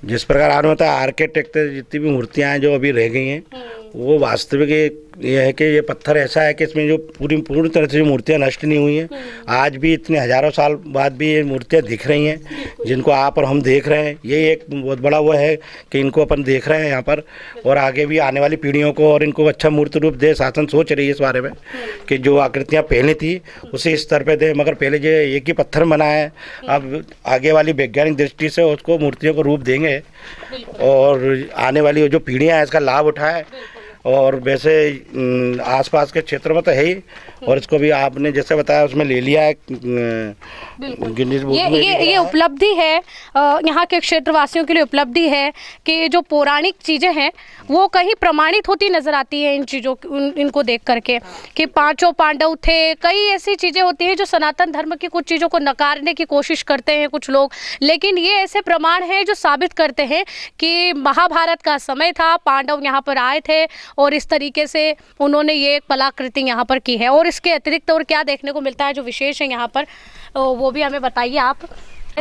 Speaker 11: जिस प्रकार आपने बताया आर्किटेक्ट जितनी भी मूर्तियाँ हैं जो अभी रह गई हैं वो वास्तविक ये है कि ये पत्थर ऐसा है कि इसमें जो पूरी तरह से जो मूर्तियाँ नष्ट नहीं हुई हैं, आज भी इतने हज़ारों साल बाद भी ये मूर्तियाँ दिख रही हैं जिनको आप और हम देख रहे हैं। ये एक बहुत बड़ा वो है कि इनको अपन देख रहे हैं यहाँ पर और आगे भी आने वाली पीढ़ियों को और इनको अच्छा मूर्त रूप दे। शासन सोच रही है इस बारे में कि जो आकृतियाँ पहले थी उसी स्तर पर दे, मगर पहले जो एक ही पत्थर बना है, अब आगे वाली वैज्ञानिक दृष्टि से उसको मूर्तियों को रूप देंगे और आने वाली जो पीढ़ियाँ हैं इसका लाभ उठाएँ और वैसे आसपास के क्षेत्र में तो है ही, और इसको भी आपने जैसे बताया उसमें ले लिया है गिनीज बुक में।
Speaker 1: ये उपलब्धि है यहाँ के क्षेत्रवासियों के लिए, उपलब्धि है कि जो पौराणिक चीज़ें हैं वो कहीं प्रमाणित होती नजर आती है इन चीज़ों इनको देख करके, कि पांचों पांडव थे। कई ऐसी चीज़ें होती हैं जो सनातन धर्म की कुछ चीज़ों को नकारने की कोशिश करते हैं कुछ लोग, लेकिन ये ऐसे प्रमाण हैं जो साबित करते हैं कि महाभारत का समय था, पांडव यहाँ पर आए थे और इस तरीके से उन्होंने ये एक कलाकृति यहाँ पर की है। और इसके अतिरिक्त और क्या देखने को मिलता है जो विशेष है यहाँ पर, वो भी हमें बताइए आप।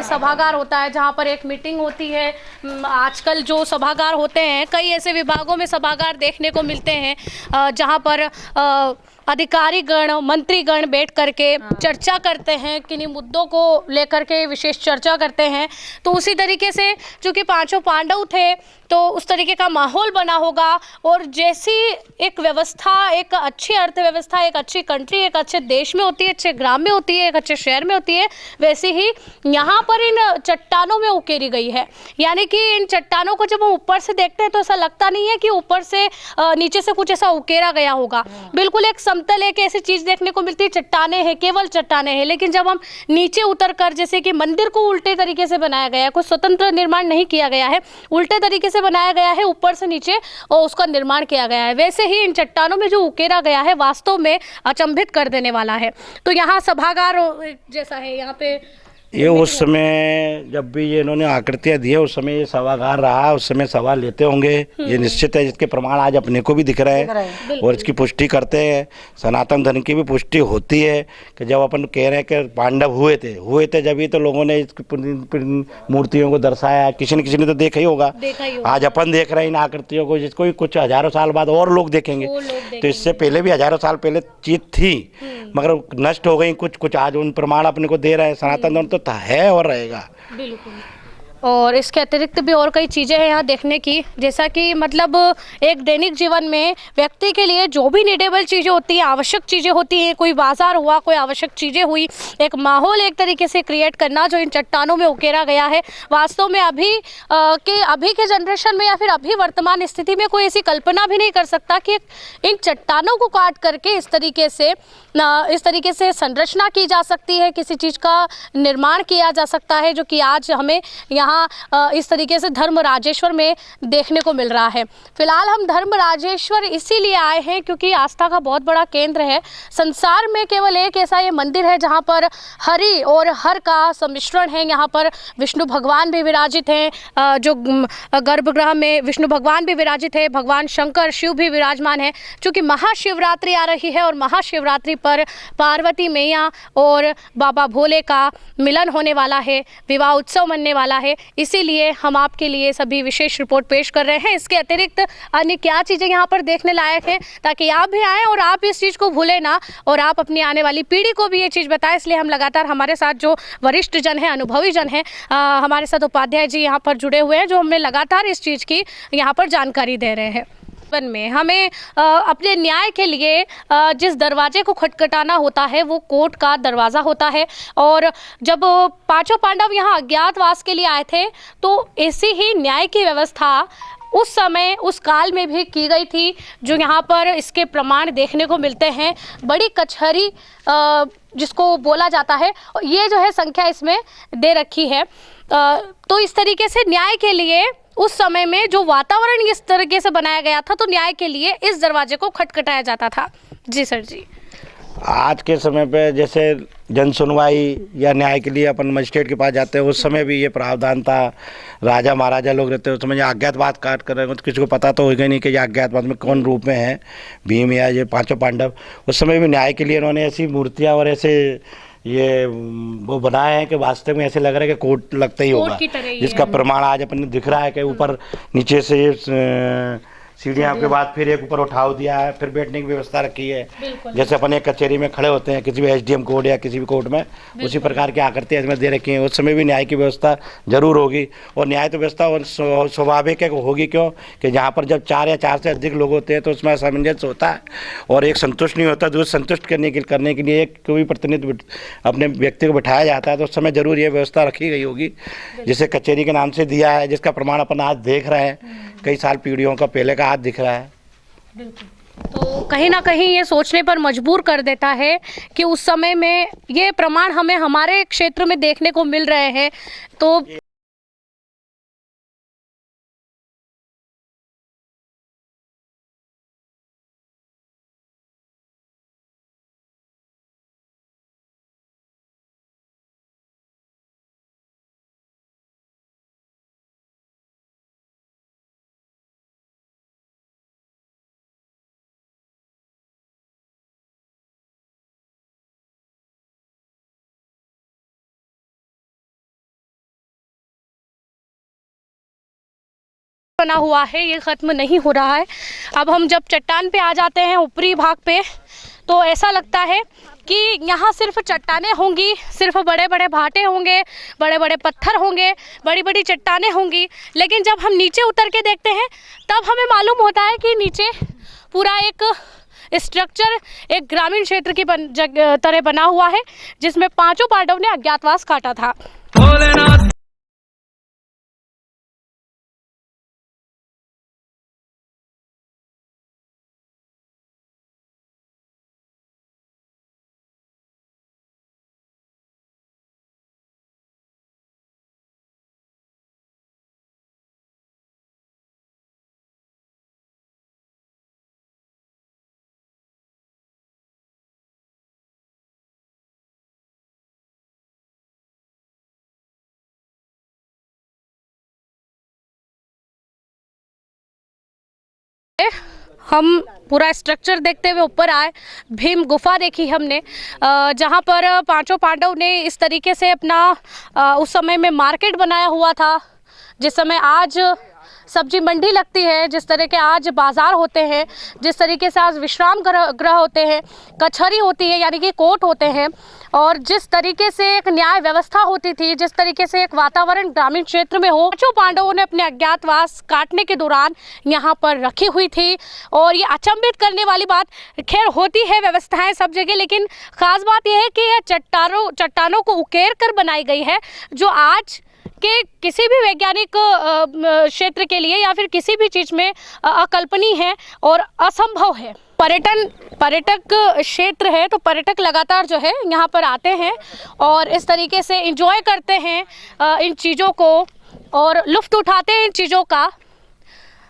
Speaker 1: सभागार होता है जहाँ पर एक मीटिंग होती है। आजकल जो सभागार होते हैं, कई ऐसे विभागों में सभागार देखने को मिलते हैं जहाँ पर अधिकारी गण, मंत्री गण बैठ करके चर्चा करते हैं, किन्हीं मुद्दों को लेकर के विशेष चर्चा करते हैं। तो उसी तरीके से चूँकि पांचों पांडव थे तो उस तरीके का माहौल बना होगा, और जैसी एक व्यवस्था, एक अच्छी अर्थव्यवस्था, एक अच्छी कंट्री एक अच्छे देश में होती है, अच्छे ग्राम में होती है, एक अच्छे शहर में होती है, वैसे ही यहाँ पर इन चट्टानों में उकेरी गई है। यानी कि इन चट्टानों को जब हम ऊपर से देखते हैं तो ऐसा लगता नहीं है कि ऊपर से नीचे से कुछ ऐसा उकेरा गया होगा। बिल्कुल एक समतल एक ऐसी चीज़ देखने को मिलती है, चट्टाने हैं, केवल चट्टाने हैं। लेकिन जब हम नीचे उतर कर, जैसे कि मंदिर को उल्टे तरीके से बनाया गया है, कोई स्वतंत्र निर्माण नहीं किया गया है, उल्टे तरीके से बनाया गया है, ऊपर से नीचे और उसका निर्माण किया गया है, वैसे ही इन चट्टानों में जो उकेरा गया है वास्तव में अचंभित कर देने वाला है। तो यहाँ सभागार जैसा है, यहाँ पे
Speaker 11: ये उस समय जब भी ये इन्होंने आकृतियाँ दी है उस समय ये सभागार रहा, उस समय सवाल लेते होंगे, ये निश्चित है, जिसके प्रमाण आज अपने को भी दिख रहे हैं और इसकी पुष्टि करते हैं। सनातन धर्म की भी पुष्टि होती है कि जब अपन कह रहे हैं कि पांडव हुए थे जब ही तो लोगों ने इसकी मूर्तियों को दर्शाया, किसी न किसी ने तो देखा ही होगा। आज अपन देख रहे हैं इन आकृतियों को, जिसको भी कुछ हजारों साल बाद और लोग देखेंगे। तो इससे पहले भी हजारों साल पहले चीज थी, मगर नष्ट हो गई कुछ आज उन प्रमाण अपने को दे रहे हैं। सनातन धर्म तो है और रहेगा।
Speaker 1: बिल्कुल। और इसके अतिरिक्त भी और कई चीज़ें हैं यहाँ देखने की, जैसा कि मतलब एक दैनिक जीवन में व्यक्ति के लिए जो भी नीडेबल चीज़ें होती हैं, आवश्यक चीज़ें होती हैं, कोई बाजार हुआ, कोई आवश्यक चीज़ें हुई, एक माहौल एक तरीके से क्रिएट करना जो इन चट्टानों में उकेरा गया है, वास्तव में अभी के जनरेशन में या फिर अभी वर्तमान स्थिति में कोई ऐसी कल्पना भी नहीं कर सकता कि इन चट्टानों को काट करके इस तरीके से संरचना की जा सकती है, किसी चीज़ का निर्माण किया जा सकता है, जो कि आज हमें यहाँ इस तरीके से धर्म राजेश्वर में देखने को मिल रहा है। फिलहाल हम धर्म राजेश्वर इसीलिए आए हैं क्योंकि आस्था का बहुत बड़ा केंद्र है। संसार में केवल एक ऐसा ये मंदिर है जहाँ पर हरि और हर का सम्मिश्रण है। यहाँ पर विष्णु भगवान भी विराजित हैं, जो गर्भगृह में विष्णु भगवान भी विराजित है, भगवान शंकर शिव भी विराजमान है। चूँकि महाशिवरात्रि आ रही है और महाशिवरात्रि पर पार्वती मैया और बाबा भोले का मिलन होने वाला है, विवाह उत्सव मनने वाला है, इसीलिए हम आपके लिए सभी विशेष रिपोर्ट पेश कर रहे हैं। इसके अतिरिक्त अन्य क्या चीज़ें यहाँ पर देखने लायक हैं ताकि आप भी आएँ और आप इस चीज़ को भूलें ना और आप अपनी आने वाली पीढ़ी को भी ये चीज़ बताएं। इसलिए हम लगातार हमारे साथ जो वरिष्ठ जन हैं, अनुभवी जन हैं, हमारे साथ उपाध्याय जी यहाँ पर जुड़े हुए हैं जो हमें लगातार इस चीज़ की यहाँ पर जानकारी दे रहे हैं। में हमें अपने न्याय के लिए जिस दरवाजे को खटखटाना होता है वो कोर्ट का दरवाज़ा होता है। और जब पांचों पांडव यहाँ अज्ञातवास के लिए आए थे तो ऐसी ही न्याय की व्यवस्था उस समय उस काल में भी की गई थी, जो यहाँ पर इसके प्रमाण देखने को मिलते हैं। बड़ी कचहरी जिसको बोला जाता है, ये जो है संख्या इसमें दे रखी है। तो इस तरीके से न्याय के लिए उस समय में जो वातावरण इस तरीके से बनाया गया था, तो न्याय के लिए इस दरवाजे को खटखटाया जाता था। जी सर जी।
Speaker 11: आज के समय पे जैसे जन सुनवाई या न्याय के लिए अपन मजिस्ट्रेट के पास जाते हैं, उस समय भी ये प्रावधान था। राजा महाराजा लोग रहते हैं उस समय ये अज्ञातवास काट कर रहे हैं, तो किसी को पता तो होगा नहीं कि ये अज्ञातवास में कौन रूप में है, भीम या ये पांचों पांडव। उस समय भी न्याय के लिए इन्होंने ऐसी मूर्तियाँ और ऐसे ये वो बनाए हैं कि वास्तव में ऐसे लग रहा है कि कोर्ट लगता ही होगा, जिसका प्रमाण आज अपन दिख रहा है कि ऊपर नीचे से सीढ़ियाँ के बाद फिर एक ऊपर उठाव दिया है, फिर बैठने की व्यवस्था रखी है। जैसे अपन एक कचहरी में खड़े होते हैं किसी भी एसडीएम कोर्ट या किसी भी कोर्ट में, उसी प्रकार की आकृतियाँ इसमें दे रखी हैं। उस समय भी न्याय की व्यवस्था जरूर होगी और न्याय तो व्यवस्था और स्वाभाविक है होगी। क्यों कि जहाँ पर जब 4 या 4 से अधिक लोग होते हैं तो उसमें असमंजस होता है और एक संतुष्ट नहीं होता। दूसरे संतुष्ट करने के लिए एक कोई प्रतिनिधि अपने व्यक्ति को बिठाया जाता है, तो उस समय जरूर ये व्यवस्था रखी गई होगी, जिसे कचहरी के नाम से दिया है, जिसका प्रमाण अपन आज देख रहे हैं। कई साल पीढ़ियों का पहले का हाथ दिख रहा है।
Speaker 1: तो कहीं ना कहीं ये सोचने पर मजबूर कर देता है कि उस समय में ये प्रमाण हमें हमारे क्षेत्र में देखने को मिल रहे हैं। तो बना हुआ है, ये ख़त्म नहीं हो रहा है। अब हम जब चट्टान पे आ जाते हैं ऊपरी भाग पे, तो ऐसा लगता है कि यहाँ सिर्फ चट्टानें होंगी, सिर्फ बड़े बड़े भाटे होंगे, बड़े बड़े पत्थर होंगे, बड़ी बड़ी चट्टानें होंगी। लेकिन जब हम नीचे उतर के देखते हैं तब हमें मालूम होता है कि नीचे पूरा एक स्ट्रक्चर एक ग्रामीण क्षेत्र की तरह बना हुआ है, जिसमें पांचों पांडव ने अज्ञातवास काटा था। हम पूरा स्ट्रक्चर देखते हुए ऊपर आए, भीम गुफा देखी हमने, जहाँ पर पांचों पांडव ने इस तरीके से अपना उस समय में मार्केट बनाया हुआ था। जिस समय आज सब्जी मंडी लगती है, जिस तरह के आज बाज़ार होते हैं, जिस तरीके से आज विश्राम गृह होते हैं, कचहरी होती है यानी कि कोर्ट होते हैं, और जिस तरीके से एक न्याय व्यवस्था होती थी, जिस तरीके से एक वातावरण ग्रामीण क्षेत्र में हो, पांचों पांडवों ने अपने अज्ञातवास काटने के दौरान यहाँ पर रखी हुई थी। और ये अचंभित करने वाली बात, खैर होती है व्यवस्थाएं सब जगह, लेकिन ख़ास बात यह है कि यह चट्टानों को उकेर कर बनाई गई है, जो आज के किसी भी वैज्ञानिक क्षेत्र के लिए या फिर किसी भी चीज़ में अकल्पनीय है और असंभव है। पर्यटक क्षेत्र है, तो पर्यटक लगातार जो है यहाँ पर आते हैं और इस तरीके से एंजॉय करते हैं इन चीज़ों को और लुत्फ़ उठाते हैं इन चीज़ों का।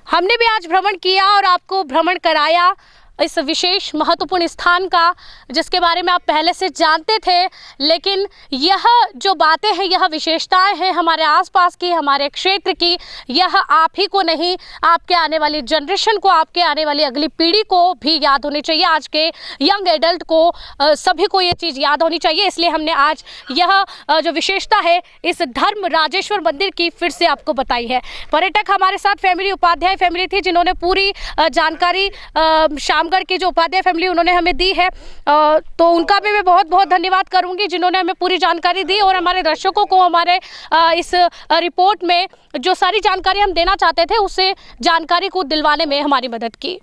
Speaker 1: हमने भी आज भ्रमण किया और आपको भ्रमण कराया इस विशेष महत्वपूर्ण स्थान का, जिसके बारे में आप पहले से जानते थे, लेकिन यह जो बातें हैं, यह विशेषताएं हैं हमारे आसपास की, हमारे क्षेत्र की, यह आप ही को नहीं, आपके आने वाली जनरेशन को, आपके आने वाली अगली पीढ़ी को भी याद होनी चाहिए। आज के यंग एडल्ट को, सभी को ये चीज़ याद होनी चाहिए। इसलिए हमने आज यह जो विशेषता है इस धर्म राजेश्वर मंदिर की फिर से आपको बताई है। पर्यटक हमारे साथ फैमिली, उपाध्याय फैमिली थी, जिन्होंने पूरी जानकारी शाम की जो उपाध्याय फैमिली उन्होंने हमें दी है, तो उनका भी मैं बहुत बहुत धन्यवाद करूंगी, जिन्होंने हमें पूरी जानकारी दी और हमारे दर्शकों को हमारे इस रिपोर्ट में जो सारी जानकारी हम देना चाहते थे, उससे जानकारी को दिलवाने में हमारी मदद की।